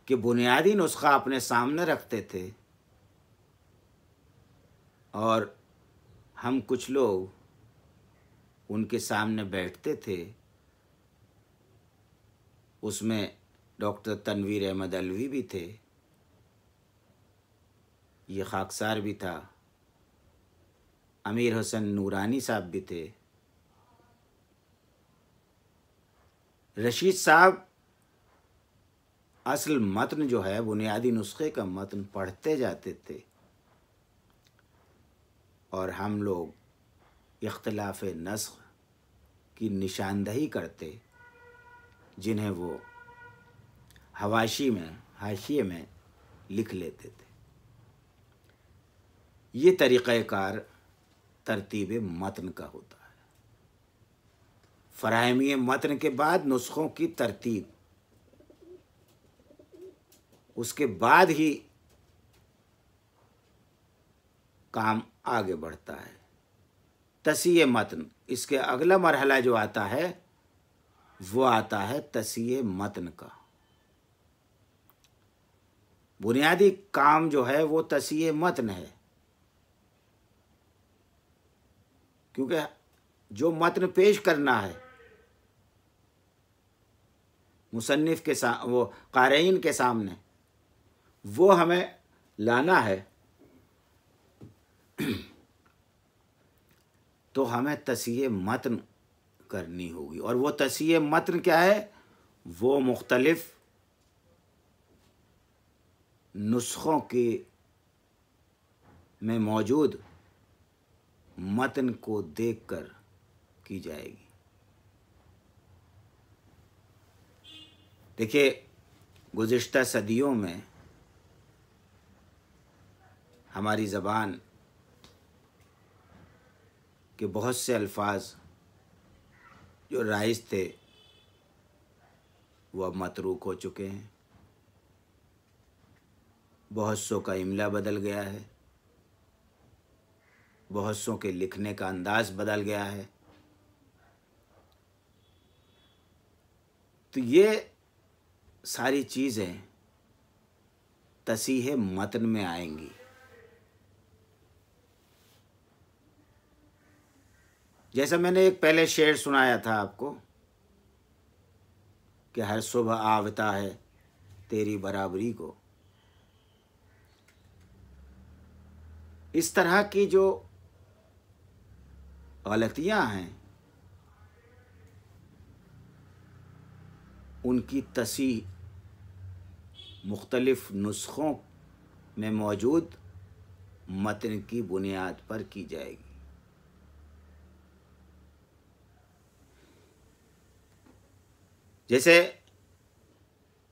कि बुनियादी नुस्खा अपने सामने रखते थे और हम कुछ लोग उनके सामने बैठते थे उसमें डॉक्टर तनवीर अहमद अलवी भी थे, ये खाकसार भी था, अमीर हुसैन नूरानी साहब भी थे। रशीद साहब असल मतन जो है, बुनियादी नुस्खे का मतन पढ़ते जाते थे और हम लोग इख्तिलाफ नस्ख की निशानदही करते, जिन्हें वो हवाशी में, हाशिए में लिख लेते थे। ये तरीक़ाकार तरतीब मतन का होता है। फ़राहमी मतन के बाद नुस्खों की तरतीब, उसके बाद ही काम आगे बढ़ता है। तसीह मतन, इसके अगला मरहला जो आता है वो आता है तसीह मतन का। बुनियादी काम जो है वो तसीह मतन है, क्योंकि जो मतन पेश करना है मुसन्निफ के वो क़ारीन के सामने, वो हमें लाना है, तो हमें तसीह मतन करनी होगी। और वो तसीह मतन क्या है? वो मुख्तलिफ नुस्खों के में मौजूद मतन को देखकर की जाएगी। देखिए, गुज़िश्ता सदियों में हमारी ज़बान के बहुत से अल्फाज जो राइज थे वो अब मतरूक हो चुके हैं। बहुत सौ का इमला बदल गया है, बहुत सौ के लिखने का अंदाज़ बदल गया है। तो ये सारी चीज़ें तसीह मतन में आएंगी। जैसा मैंने एक पहले शेर सुनाया था आपको कि हर सुबह आवता है तेरी बराबरी को, इस तरह की जो गलतियां हैं उनकी तसीह मुख्तलिफ नुस्खों में मौजूद मतन की बुनियाद पर की जाएगी। जैसे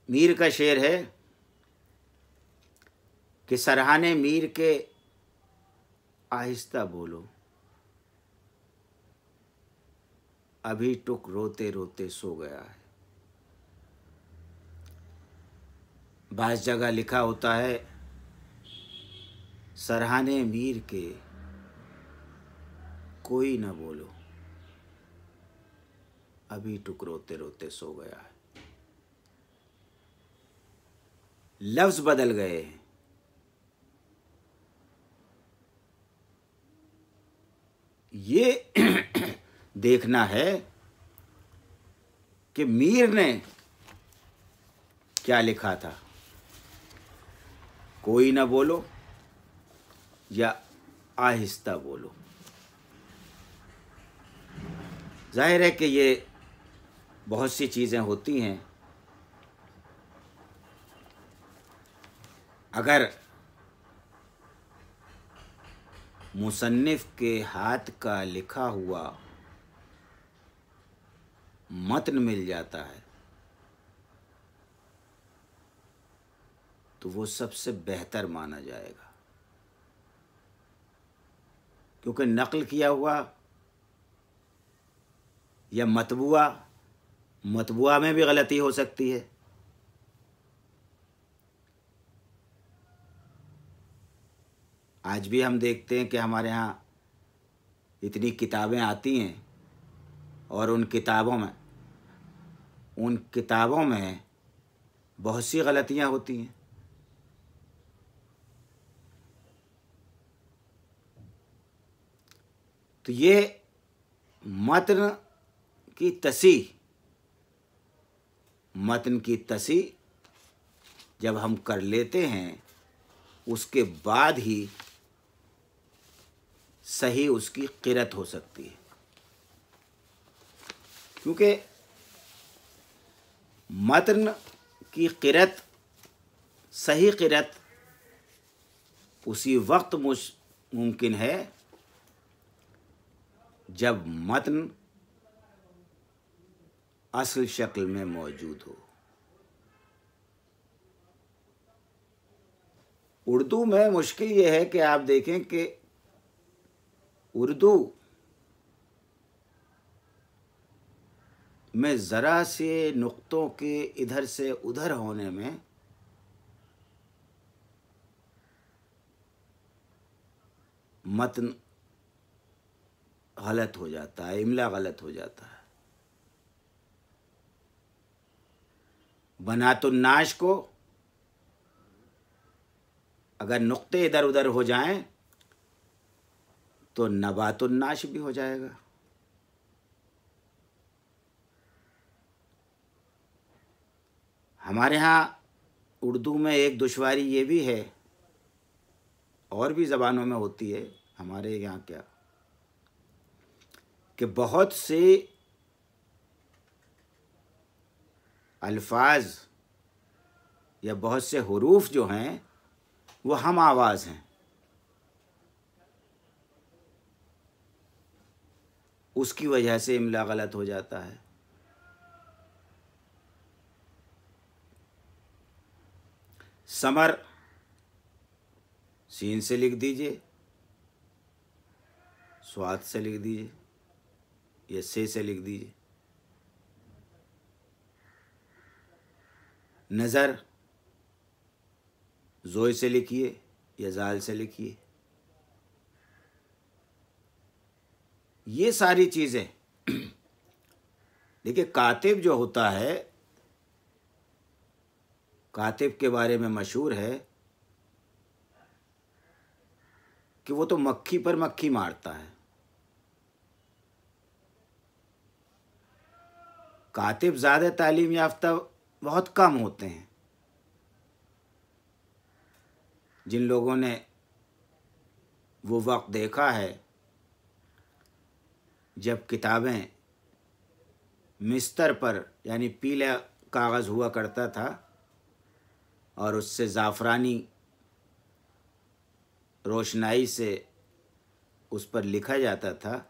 मीर का शेर है कि सरहाने मीर के आहिस्ता बोलो, अभी टुक रोते रोते सो गया है। बास जगह लिखा होता है सरहाने मीर के कोई न बोलो, अभी टुक रोते रोते सो गया है। लफ्ज बदल गए हैं। ये देखना है कि मीर ने क्या लिखा था, कोई ना बोलो या आहिस्ता बोलो। जाहिर है कि ये बहुत सी चीज़ें होती हैं, अगर मुसन्निफ के हाथ का लिखा हुआ मतन मिल जाता है तो वो सबसे बेहतर माना जाएगा, क्योंकि नक़ल किया हुआ या मतबुआ में भी गलती हो सकती है। आज भी हम देखते हैं कि हमारे यहाँ इतनी किताबें आती हैं और उन किताबों में बहुत सी गलतियाँ होती हैं। तो ये मतन की तसीह मतन की तसी जब हम कर लेते हैं उसके बाद ही सही उसकी क़िरत हो सकती है, क्योंकि मतन की क़िरत, सही क़िरत उसी वक्त मुमकिन है जब मतन असल शक्ल में मौजूद हो। उर्दू में मुश्किल ये है कि आप देखें कि उर्दू में ज़रा से नुक्तों के इधर से उधर होने में मतन गलत हो जाता है, इमला गलत हो जाता है। बनातुन्नाश को अगर नुक्ते इधर उधर हो जाएं तो नबातुन्नाश भी हो जाएगा। हमारे यहाँ उर्दू में एक दुश्वारी ये भी है, और भी ज़बानों में होती है, हमारे यहाँ क्या कि बहुत से अल्फाज या बहुत से हुरूफ जो हैं वो हम आवाज़ हैं, उसकी वजह से इमला गलत हो जाता है। समर सीन से लिख दीजिए, स्वाद से लिख दीजिए, या से लिख दीजिए। नज़र जोय से लिखिए या जाल से लिखिए। ये सारी चीज़ें देखिए, कातिब जो होता है, कातिब के बारे में मशहूर है कि वो तो मक्खी पर मक्खी मारता है। कातिब ज़्यादा तालीम याफ्ता बहुत कम होते हैं। जिन लोगों ने वो वक्त देखा है जब किताबें मिस्तर पर यानी पीला कागज़ हुआ करता था और उससे ज़ाफ़रानी रोशनाई से उस पर लिखा जाता था,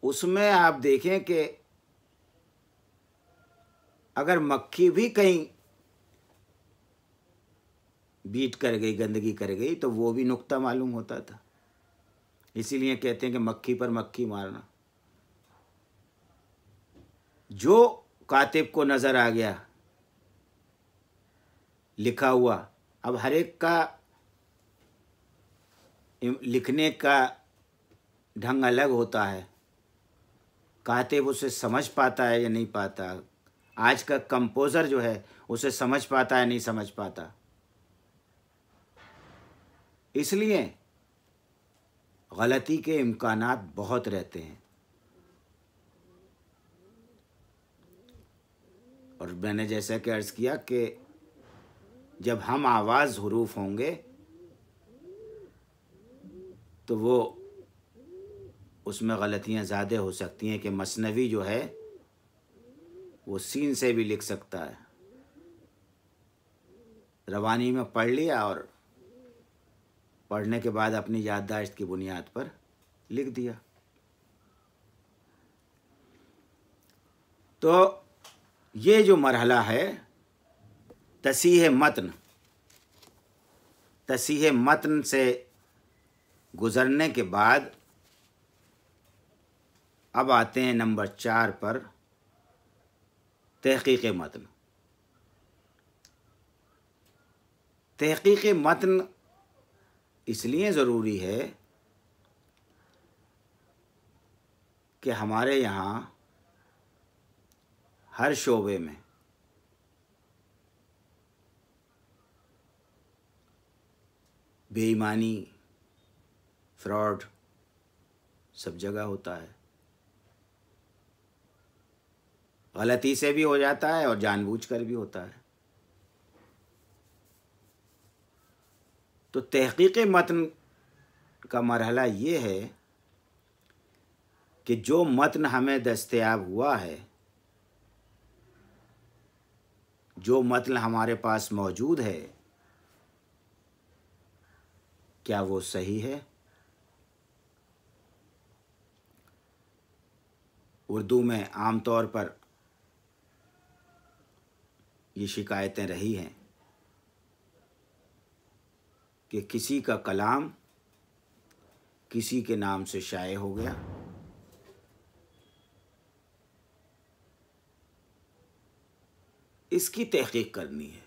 उसमें आप देखें कि अगर मक्खी भी कहीं बीट कर गई, गंदगी कर गई, तो वो भी नुक्ता मालूम होता था। इसीलिए कहते हैं कि मक्खी पर मक्खी मारना। जो कातिब को नज़र आ गया लिखा हुआ, अब हर एक का लिखने का ढंग अलग होता है, कातिब उसे समझ पाता है या नहीं पाता, आज का कंपोज़र जो है उसे समझ पाता है नहीं समझ पाता। इसलिए गलती के इम्कानात बहुत रहते हैं। और मैंने जैसा कि अर्ज़ किया कि जब हम आवाज़ हुरूफ होंगे तो वो उसमें गलतियाँ ज़्यादा हो सकती हैं कि मसनवी जो है वो सीन से भी लिख सकता है, रवानी में पढ़ लिया और पढ़ने के बाद अपनी याददाश्त की बुनियाद पर लिख दिया। तो ये जो मरहला है तसीह मतन, तसीह मतन से गुज़रने के बाद अब आते हैं नंबर 4 पर, तहक़ीक़ मतन। तहक़ीक़ मतन इसलिए ज़रूरी है कि हमारे यहाँ हर शोबे में बेईमानी, फ्रॉड सब जगह होता है। गलती से भी हो जाता है और जानबूझकर भी होता है। तो तहकीक मतन का मरहला ये है कि जो मतन हमें दस्तयाब हुआ है, जो मतन हमारे पास मौजूद है, क्या वो सही है? उर्दू में आम तौर पर ये शिकायतें रही हैं कि किसी का कलाम किसी के नाम से शाये हो गया, इसकी तहकीक करनी है।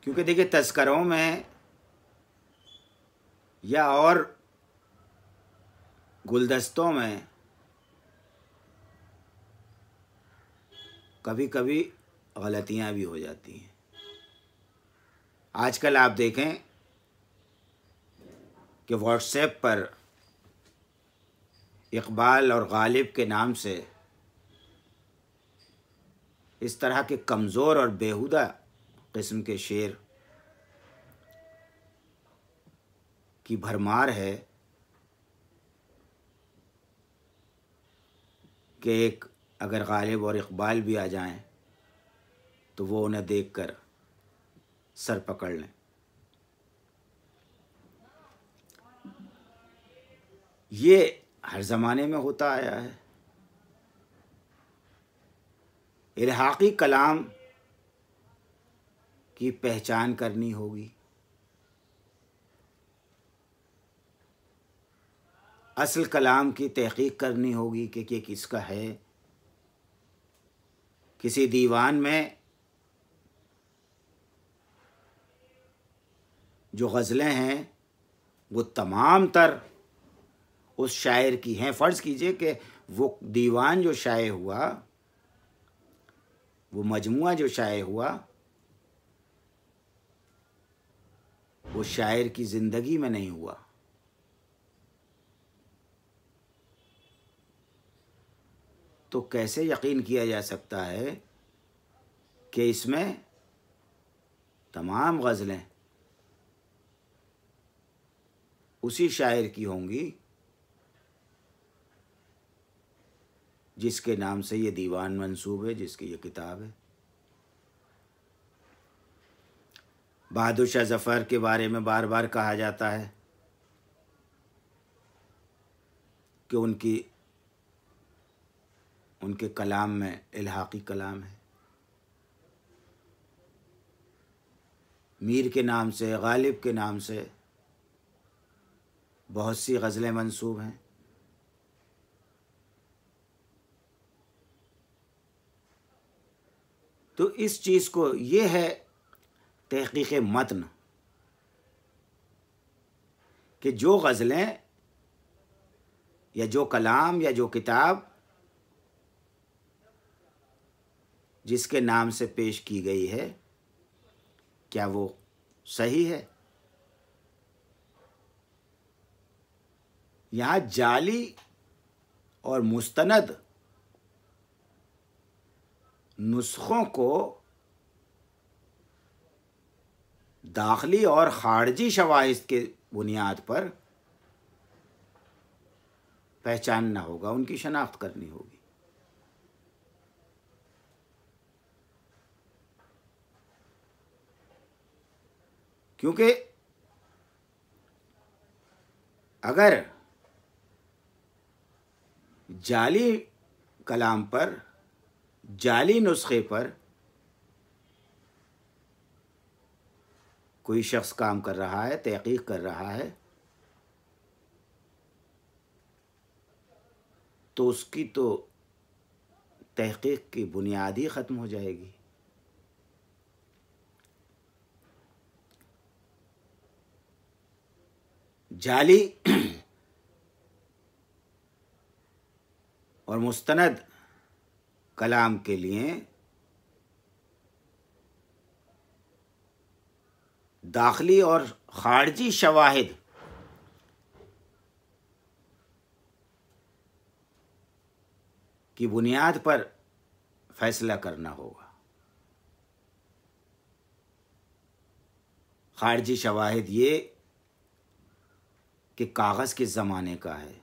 क्योंकि देखिए, तज़किरों में या और गुलदस्तों में कभी कभी गलतियां भी हो जाती हैं। आजकल आप देखें कि व्हाट्सएप पर इकबाल और गालिब के नाम से इस तरह के कमज़ोर और बेहुदा किस्म के शेर की भरमार है कि एक अगर गालिब और इकबाल भी आ जाएं तो वो उन्हें देखकर सर पकड़ लें। ये हर ज़माने में होता आया है। इल्हाक़ी कलाम की पहचान करनी होगी, असल कलाम की तहक़ीक़ करनी होगी कि किसका है। किसी दीवान में जो गज़लें हैं वो तमाम तर उस शायर की हैं। फ़र्ज़ कीजिए कि वो दीवान जो शाये हुआ, वो मजमुआ जो शाये हुआ, वो शायर की ज़िंदगी में नहीं हुआ। तो कैसे यकीन किया जा सकता है कि इसमें तमाम गज़लें उसी शायर की होंगी जिसके नाम से ये दीवान मंसूब है, जिसकी ये किताब है। बहादुर शाह ज़फ़र के बारे में बार बार कहा जाता है कि उनके कलाम में इल्हाक़ी कलाम है। मीर के नाम से, गालिब के नाम से बहुत सी गज़लें मंसूब हैं। तो इस चीज़ को, ये है तहक़ीक़ मतन, कि जो गज़लें या जो कलाम या जो किताब जिसके नाम से पेश की गई है, क्या वो सही है। यहाँ जाली और मुस्तनद नुस्ख़ों को दाखिली और ख़ारजी शवाहिद के बुनियाद पर पहचानना होगा, उनकी शनाख्त करनी होगी। क्योंकि अगर जाली कलाम पर, जाली नुस्खे पर कोई शख्स काम कर रहा है, तहक़ीक़ कर रहा है, तो उसकी तो तहक़ीक़ की बुनियाद ही ख़त्म हो जाएगी। जाली और मुस्तनद कलाम के लिए दाखिली और ख़ारजी शवाहिद की बुनियाद पर फैसला करना होगा। खारजी शवाहिद ये कि कागज़ किस ज़माने का है,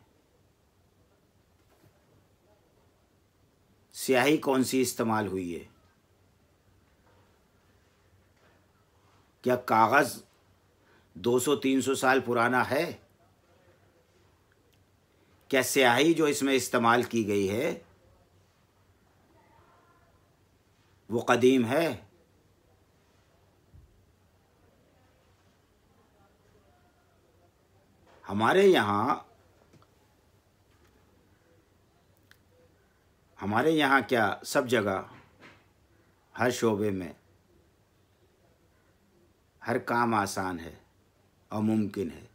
स्याही कौन सी इस्तेमाल हुई है, क्या कागज़ 200-300 साल पुराना है, क्या स्याही जो इसमें इस्तेमाल की गई है वो कदीम है। हमारे यहाँ क्या सब जगह, हर शोबे में हर काम आसान है और मुमकिन है।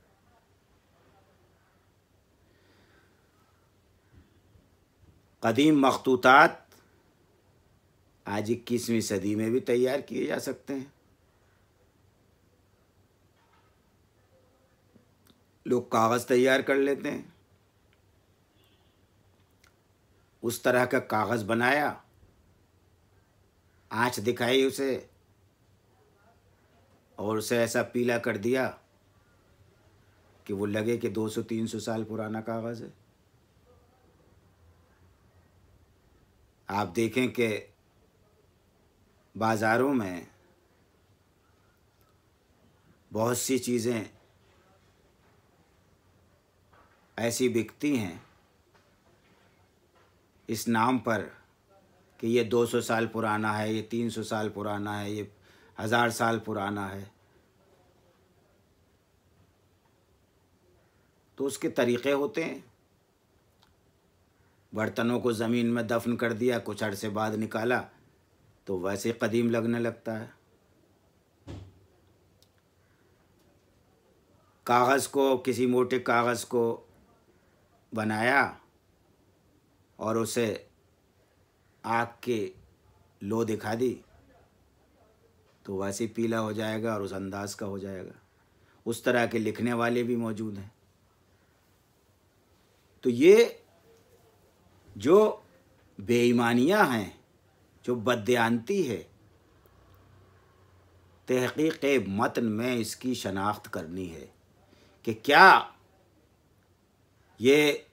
कदीम मखतूतात आज 21वीं सदी में भी तैयार किए जा सकते हैं। लोग कागज़ तैयार कर लेते हैं, उस तरह का कागज़ बनाया, आँच दिखाई उसे और उसे ऐसा पीला कर दिया कि वो लगे कि 200-300 साल पुराना कागज़ है। आप देखें कि बाज़ारों में बहुत सी चीज़ें ऐसी बिकती हैं इस नाम पर कि ये 200 साल पुराना है, ये 300 साल पुराना है, ये 1000 साल पुराना है। तो उसके तरीक़े होते हैं। बर्तनों को ज़मीन में दफन कर दिया, कुछ अरसे बाद निकाला तो वैसे कदीम लगने लगता है। कागज़ को, किसी मोटे कागज़ को बनाया और उसे आग के लो दिखा दी तो वैसे पीला हो जाएगा और उस अंदाज का हो जाएगा। उस तरह के लिखने वाले भी मौजूद हैं। तो ये जो बेईमानियाँ हैं, जो बददियानती है, तहक़ीक़ मतन में इसकी शनाख्त करनी है कि क्या ये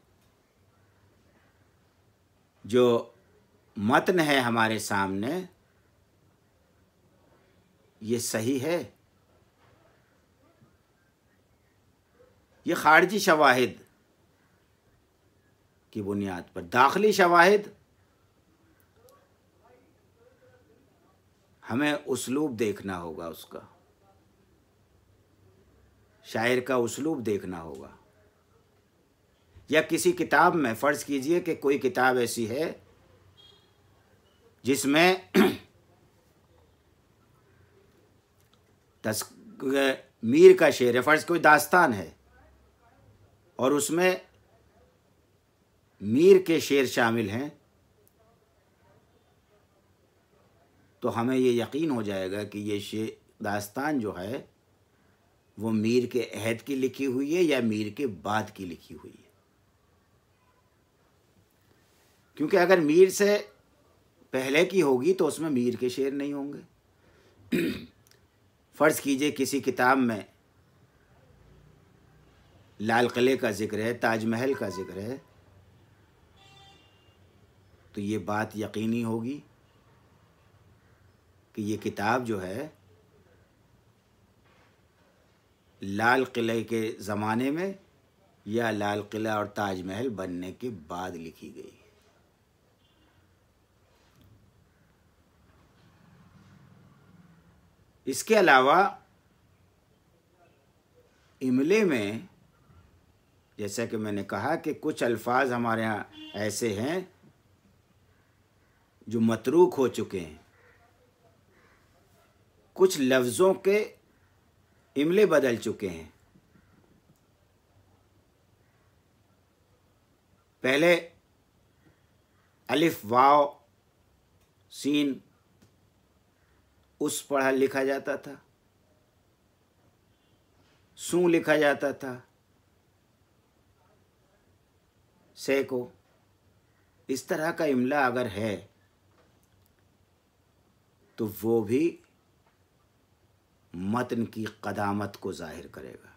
जो मतन है हमारे सामने ये सही है। ये खारजी शवाहिद की बुनियाद पर, दाखिली शवाहिद हमें उस्लूब देखना होगा, उसका शायर का उस्लूब देखना होगा। या किसी किताब में, फ़र्ज़ कीजिए कि कोई किताब ऐसी है जिसमें मीर का शेर है, फ़र्ज़ कोई दास्तान है और उसमें मीर के शेर शामिल हैं, तो हमें ये यकीन हो जाएगा कि ये दास्तान जो है वो मीर के अहद की लिखी हुई है या मीर के बाद की लिखी हुई है। क्योंकि अगर मीर से पहले की होगी तो उसमें मीर के शेर नहीं होंगे। फ़र्ज़ कीजिए किसी किताब में लाल किले का ज़िक्र है, ताजमहल का ज़िक्र है, तो ये बात यकीनी होगी कि ये किताब जो है लाल किले के ज़माने में या लाल किला और ताजमहल बनने के बाद लिखी गई है। इसके अलावा इमले में, जैसा कि मैंने कहा कि कुछ अल्फाज हमारे यहाँ ऐसे हैं जो मतरूक हो चुके हैं, कुछ लफ्ज़ों के इमले बदल चुके हैं। पहले अलिफ वाव सीन उस पढ़ा लिखा जाता था, सू लिखा जाता था, से को इस तरह का इमला अगर है तो वो भी मतन की क़दामत को ज़ाहिर करेगा।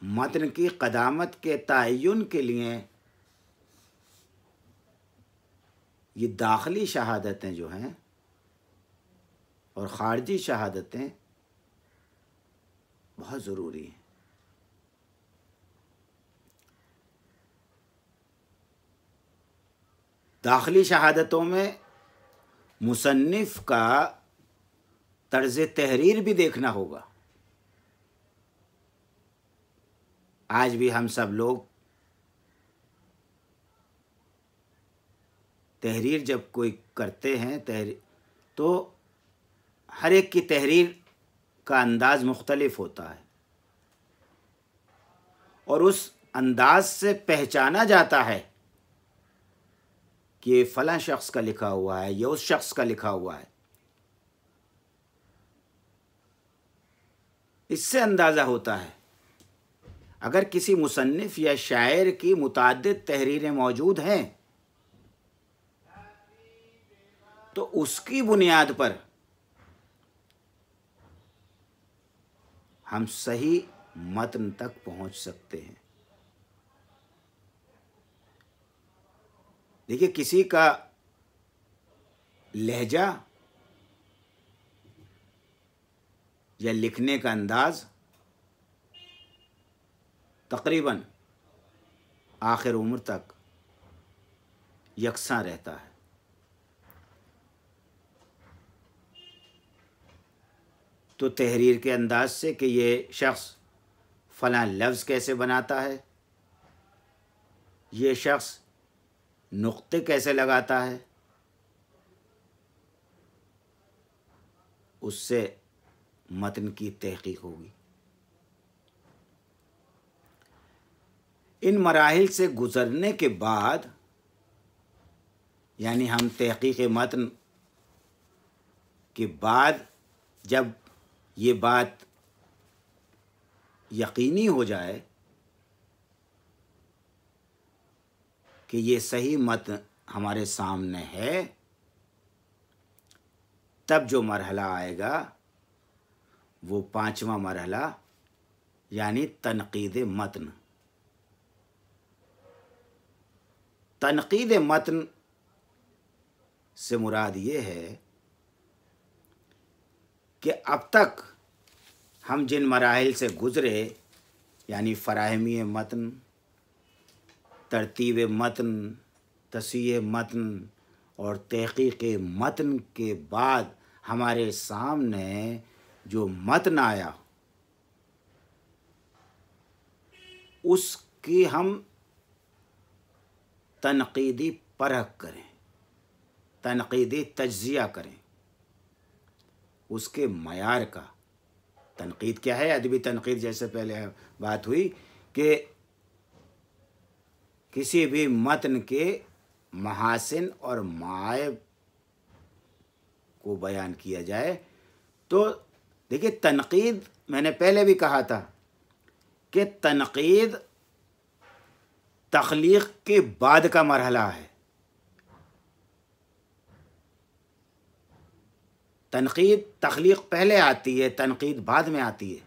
मतन की क़दामत के तयन के लिए ये दाखिली शहादतें जो हैं और ख़ारजी शहादतें बहुत ज़रूरी हैं। दाखिली शहादतों में मुसन्निफ़ का तर्ज़ तहरीर भी देखना होगा। आज भी हम सब लोग तहरीर जब कोई करते हैं तहरीर, तो हर एक की तहरीर का अंदाज़ मुख्तलिफ होता है और उस अंदाज से पहचाना जाता है कि ये फ़लाँ शख्स का लिखा हुआ है, ये उस शख्स का लिखा हुआ है। इससे अंदाज़ा होता है। अगर किसी मुसन्निफ़ या शायर की मुतअद्दिद तहरीरें मौजूद हैं तो उसकी बुनियाद पर हम सही मतन तक पहुंच सकते हैं। देखिए, किसी का लहजा या लिखने का अंदाज़ तकरीबन आखिर उम्र तक यकसा रहता है। तो तहरीर के अंदाज से कि ये शख्स फ़लाँ लफ्ज़ कैसे बनाता है, ये शख्स नुक्ते कैसे लगाता है, उससे मतन की तहक़ीक़ होगी। इन मराहिल से गुज़रने के बाद, यानी हम तहक़ीक़ मतन के बाद जब ये बात यकीनी हो जाए कि ये सही मतन हमारे सामने है, तब जो मरहला आएगा वो 5वां मरहला, यानी तनक़ीद मतन। तनक़ीद मतन से मुराद ये है कि अब तक हम जिन मराहिल से गुज़रे, यानी फ़राहमी मतन, तरतीब मतन, तस्हीह मतन और तहक़ीक़ मतन के बाद हमारे सामने जो मतन आया, उसकी हम तनक़ीदी परख करें, तनक़ीदी तज्ज़िया करें। उसके मयार का, तनक़ीद क्या है, अदबी तनक़ीद जैसे पहले बात हुई कि किसी भी मतन के महासिन और मायब को बयान किया जाए। तो देखिए, तनक़ीद मैंने पहले भी कहा था कि तनक़ीद तख़लीक़ के बाद का मरहला है। तनक़ीद तख़लीक़ पहले आती है, तनक़ीद बाद में आती है।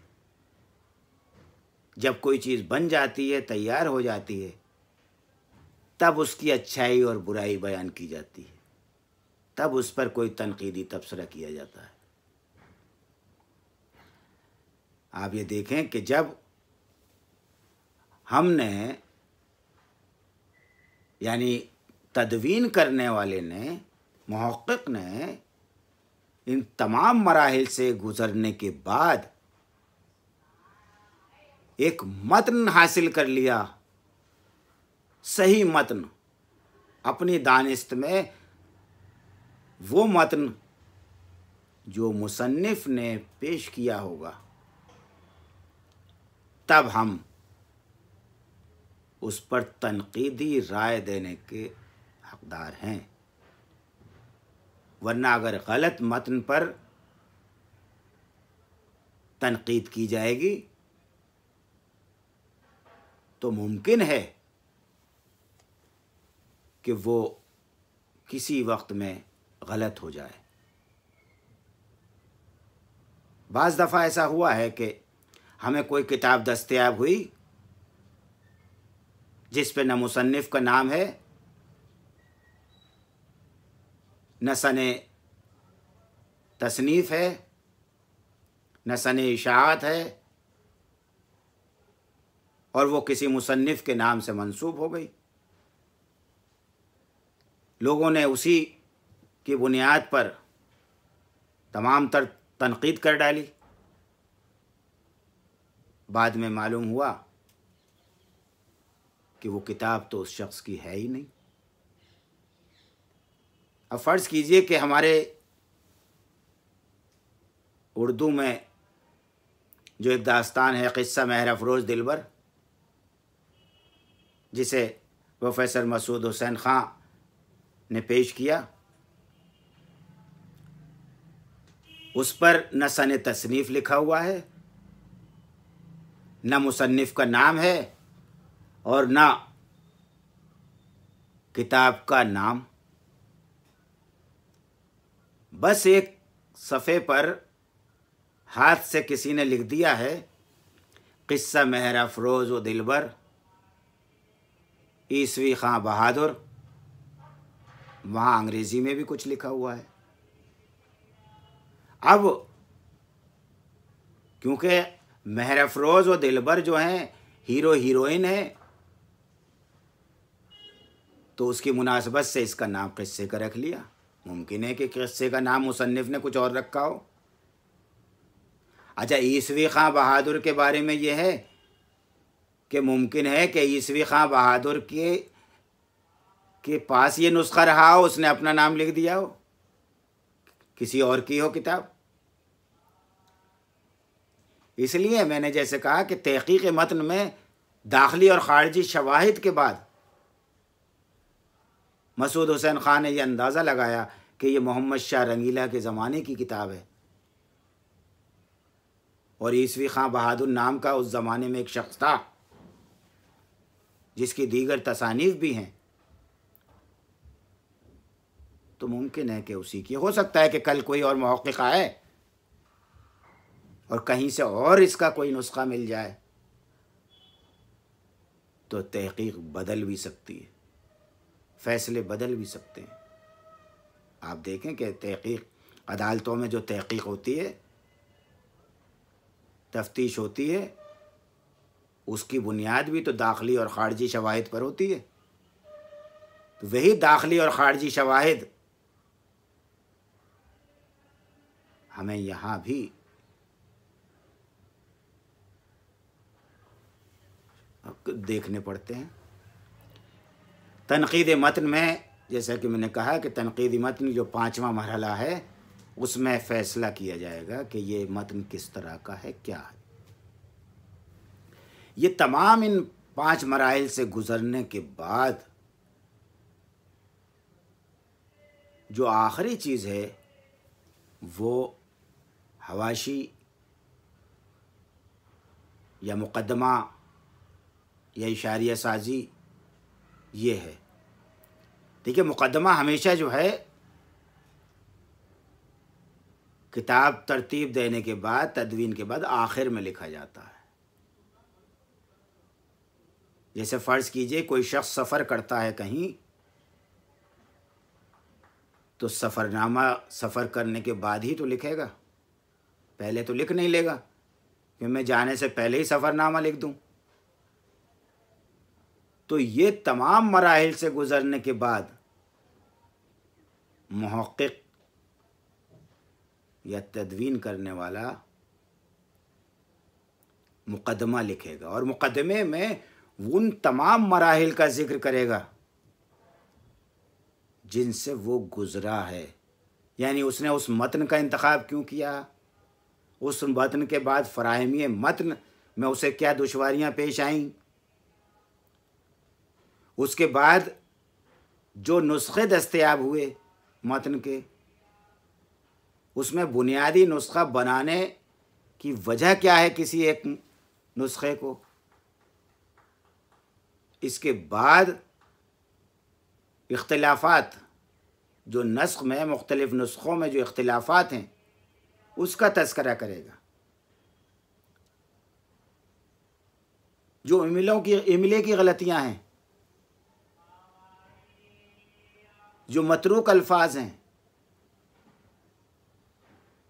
जब कोई चीज़ बन जाती है, तैयार हो जाती है, तब उसकी अच्छाई और बुराई बयान की जाती है, तब उस पर कोई तनक़ीदी तबसरा किया जाता है। आप ये देखें कि जब हमने, यानी तदवीन करने वाले ने, मुहक़्क़िक़ ने इन तमाम मराहिल से गुज़रने के बाद एक मतन हासिल कर लिया, सही मतन, अपनी दानिस्त में वो मतन जो मुसन्निफ़ ने पेश किया होगा, तब हम उस पर तनक़ीदी राय देने के हक़दार हैं। वरना अगर गलत मतन पर तनक़ीद की जाएगी तो मुमकिन है कि वो किसी वक्त में गलत हो जाए। बाज़ दफ़ा ऐसा हुआ है कि हमें कोई किताब दस्तयाब हुई जिस पे न मुसन्निफ़ का नाम है, न सने तसनीफ़ है, न सने इशाअत है, और वो किसी मुसन्निफ़ के नाम से मंसूब हो गई। लोगों ने उसी की बुनियाद पर तमाम तर तनकीद कर डाली। बाद में मालूम हुआ कि वो किताब तो उस शख्स की है ही नहीं। अब फ़र्ज़ कीजिए कि हमारे उर्दू में जो एक दास्तान है क़िस्सा महर अफ़रोज़ दिलबर, जिसे प्रोफेसर मसूद हुसैन ख़ां ने पेश किया, उस पर न सन तसनीफ़ लिखा हुआ है, न मुसन्निफ़ का नाम है, और न किताब का नाम। बस एक सफ़े पर हाथ से किसी ने लिख दिया है क़िस्सा महर अफ़रोज़ व दिलबर, ईसवी ख़ां बहादुर। वहाँ अंग्रेज़ी में भी कुछ लिखा हुआ है। अब क्योंकि महर अफ़रोज़ व दिलबर जो हैं हीरो हीरोइन है, तो उसकी मुनासबत से इसका नाम क़िस्से का रख लिया। मुमकिन है कि क़िस्से का नाम मुसन्निफ़ ने कुछ और रखा हो। अच्छा, ईसवी ख़ां बहादुर के बारे में यह है कि मुमकिन है कि ईसवी ख़ां बहादुर के पास ये नुस्खा रहा हो, उसने अपना नाम लिख दिया हो, किसी और की हो किताब। इसलिए मैंने जैसे कहा कि तहक़ीक़ मतन में दाखिली और ख़ारिजी शवाहिद के बाद मसूद हुसैन ख़ां ने यह अंदाज़ा लगाया कि ये मोहम्मद शाह रंगीला के ज़माने की किताब है, और ईसवी ख़ां बहादुर नाम का उस ज़माने में एक शख्स था जिसकी दीगर तसानीफ़ भी हैं, तो मुमकिन है कि उसी की। हो सकता है कि कल कोई और मुहक़्क़िक़ आए और कहीं से और इसका कोई नुस्खा मिल जाए, तो तहक़ीक़ बदल भी सकती है, फ़ैसले बदल भी सकते हैं। आप देखें कि तहक़ीक़ अदालतों में जो तहक़ीक़ होती है, तफ्तीश होती है, उसकी बुनियाद भी तो दाखिली और ख़ारिजी शवाहिद पर होती है। तो वही दाखिली और ख़ारिजी शवाहिद हमें यहाँ भी देखने पड़ते हैं। तनक़ीद मतन में, जैसा कि मैंने कहा कि तनक़ीद मतन जो 5वां मरहला है, उसमें फ़ैसला किया जाएगा कि ये मतन किस तरह का है, क्या है। ये तमाम इन 5 मराहिल से गुज़रने के बाद जो आखिरी चीज़ है वो हवाशी या मुक़द्दमा या इशारिया साजी ये है। देखिए, मुक़द्दमा हमेशा जो है किताब तरतीब देने के बाद, तदवीन के बाद आखिर में लिखा जाता है। जैसे फ़र्ज़ कीजिए कोई शख्स सफ़र करता है कहीं, तो सफ़रनामा सफ़र करने के बाद ही तो लिखेगा, पहले तो लिख नहीं लेगा कि मैं जाने से पहले ही सफ़रनामा लिख दूं। तो ये तमाम मराहिल से गुज़रने के बाद मुहक़्क़िक़ या तदवीन करने वाला मुक़द्दमा लिखेगा, और मुक़द्दमे में उन तमाम मराहिल का ज़िक्र करेगा जिनसे वो गुज़रा है। यानी उसने उस मतन का इंतखाब क्यों किया, उस मतन के बाद फ़राहमी मतन में उसे क्या दुश्वारियाँ पेश आईं, उसके बाद जो नुस्खे दस्तयाब हुए मतन के, उसमें बुनियादी नुस्खा बनाने की वजह क्या है किसी एक नुस्खे को। इसके बाद इख्तिलाफ़ात जो नस्ख़ में मुख्तलिफ़ नुस्ख़ों में जो इख्तिलाफ़ात हैं उसका तज़किरा करेगा। जो इमले की गलतियाँ हैं, जो मतरूक अल्फाज हैं,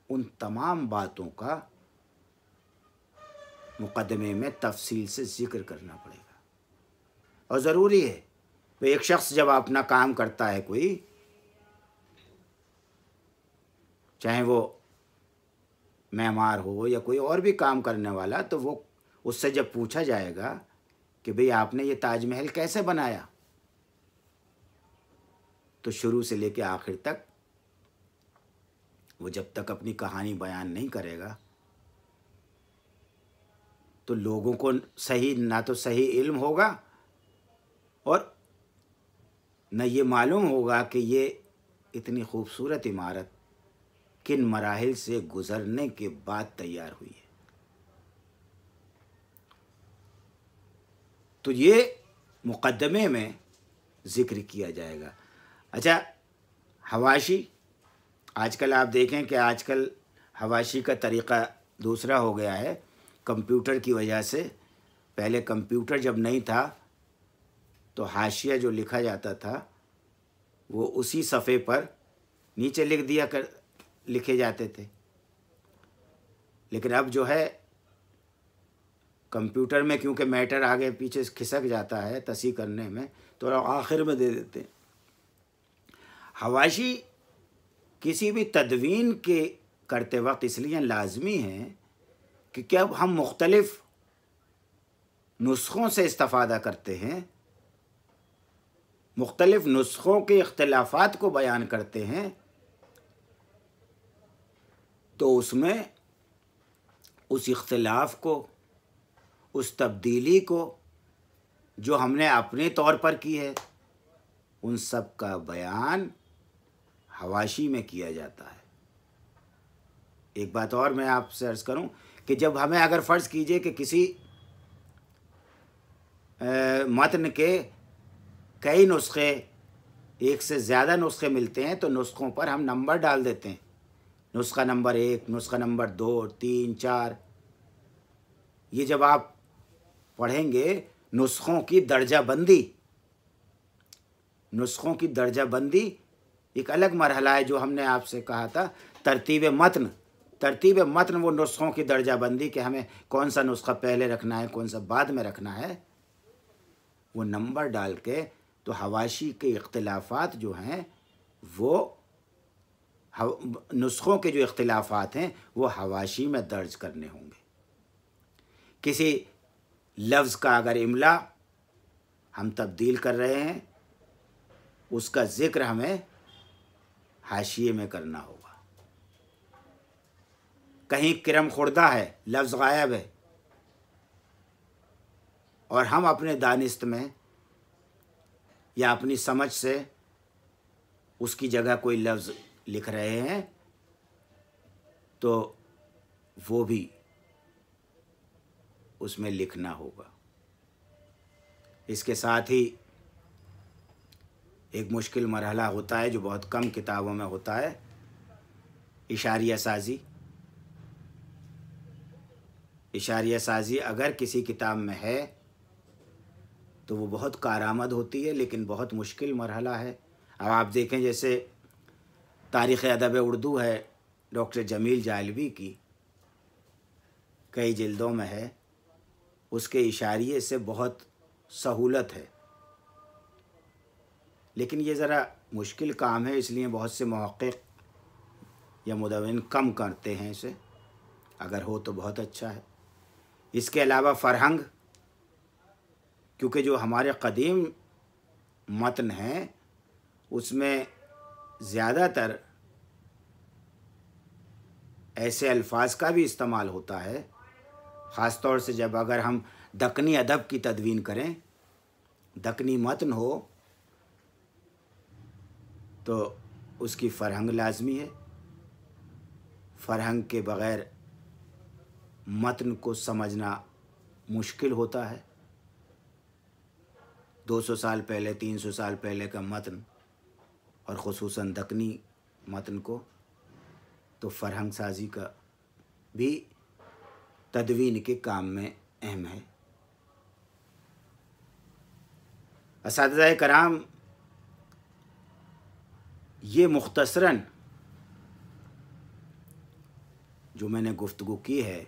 उन तमाम बातों का मुक़दमे में तफसील से ज़िक्र करना पड़ेगा। और ज़रूरी है भाई एक शख्स जब अपना काम करता है, कोई चाहे वो मेमार हो या कोई और भी काम करने वाला, तो वो उससे जब पूछा जाएगा कि भाई आपने ये ताजमहल कैसे बनाया, तो शुरू से लेकर आखिर तक वो जब तक अपनी कहानी बयान नहीं करेगा तो लोगों को ना तो सही इल्म होगा और न ये मालूम होगा कि ये इतनी खूबसूरत इमारत किन मराहिल से गुज़रने के बाद तैयार हुई है। तो ये मुक़दमे में ज़िक्र किया जाएगा। अच्छा, हवाशी, आजकल आप देखें कि आजकल हवाशी का तरीक़ा दूसरा हो गया है कंप्यूटर की वजह से। पहले कंप्यूटर जब नहीं था तो हाशिया जो लिखा जाता था वो उसी सफ़े पर नीचे लिखे जाते थे, लेकिन अब जो है कंप्यूटर में क्योंकि मैटर आगे पीछे खिसक जाता है तसी करने में, तो आखिर में दे देते हैं। हवाशी किसी भी तदवीन के करते वक्त इसलिए लाजमी है कि क्या हम मुख्तलिफ़ नुस्ख़ों से इस्तिफ़ादा करते हैं, मुख्तलिफ़ नुस्ख़ों के इख्तिलाफ़ात को बयान करते हैं, तो उसमें उस इख्तिलाफ़ को, उस तब्दीली को जो हमने अपने तौर पर की है, उन सब का बयान हवाशी में किया जाता है। एक बात और मैं आपसे अर्ज़ करूं कि जब हमें अगर फ़र्ज़ कीजिए कि किसी मतन के कई नुस्खे, एक से ज़्यादा नुस्खे मिलते हैं, तो नुस्ख़ों पर हम नंबर डाल देते हैं, नुस्ख़ा नंबर 1, नुस्ख़ा नंबर 2, 3, 4। ये जब आप पढ़ेंगे नुस्ख़ों की दर्जा बंदी एक अलग मरहला है। जो हमने आपसे कहा था तरतीब मतन वो नुस्ख़ों की दर्जा बंदी कि हमें कौन सा नुस्ख़ा पहले रखना है, कौन सा बाद में रखना है, वो नंबर डाल के, तो हवाशी के इख्तिलाफ़ात जो हैं वो नुस्ख़ों के जो इख्तिलाफ़ात हैं वो हवाशी में दर्ज करने होंगे। किसी लफ्ज़ का अगर इमला हम तब्दील कर रहे हैं, उसका ज़िक्र हमें हाशिए में करना होगा। कहीं किरम खुर्दा है, लफ्ज़ गायब है, और हम अपने दानिस्त में या अपनी समझ से उसकी जगह कोई लफ्ज़ लिख रहे हैं, तो वो भी उसमें लिखना होगा। इसके साथ ही एक मुश्किल मरहला होता है जो बहुत कम किताबों में होता है, इशारिया साज़ी। इशारिया साज़ी अगर किसी किताब में है तो वो बहुत कारआमद होती है, लेकिन बहुत मुश्किल मरहला है। अब आप देखें जैसे तारीख़ अदब उर्दू है डॉक्टर जमील जालवी की, कई जिल्दों में है, उसके इशारिये से बहुत सहूलत है, लेकिन ये ज़रा मुश्किल काम है, इसलिए बहुत से मुहक़्क़िक़ या मुदव्विन कम करते हैं इसे। अगर हो तो बहुत अच्छा है। इसके अलावा फ़रहंग, क्योंकि जो हमारे क़दीम मतन हैं उसमें ज़्यादातर ऐसे अल्फाज का भी इस्तेमाल होता है, ख़ास तौर से जब अगर हम दक्कनी अदब की तदवीन करें, दक्कनी मतन हो, तो उसकी फ़रहंग लाज़मी है। फ़रहंग के बग़ैर मतन को समझना मुश्किल होता है। 200 साल पहले, 300 साल पहले का मतन और ख़ुसूसन दक्कनी मतन को, तो फ़रहंग साजी का भी तदवीन के काम में अहम है। असातिज़ाए कराम, ये मुख्तसरन जो मैंने गुफ्तगू की है,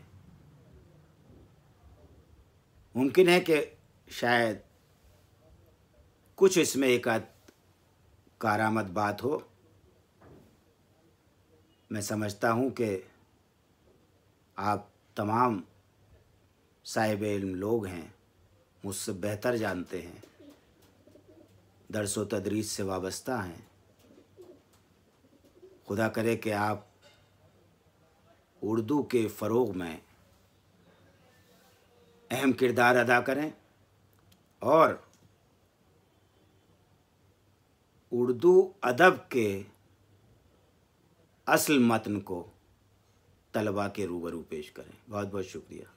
मुमकिन है कि शायद कुछ इसमें एक आध कारामद बात हो। मैं समझता हूँ कि आप तमाम साहिब इल्म लोग हैं, मुझसे बेहतर जानते हैं, दर्स व तदरीस से वाबस्ता हैं। खुदा करे कि आप उर्दू के फ़रोग़ में अहम किरदार अदा करें और उर्दू अदब के असल मतन को तलबा के रूबरू पेश करें। बहुत बहुत शुक्रिया।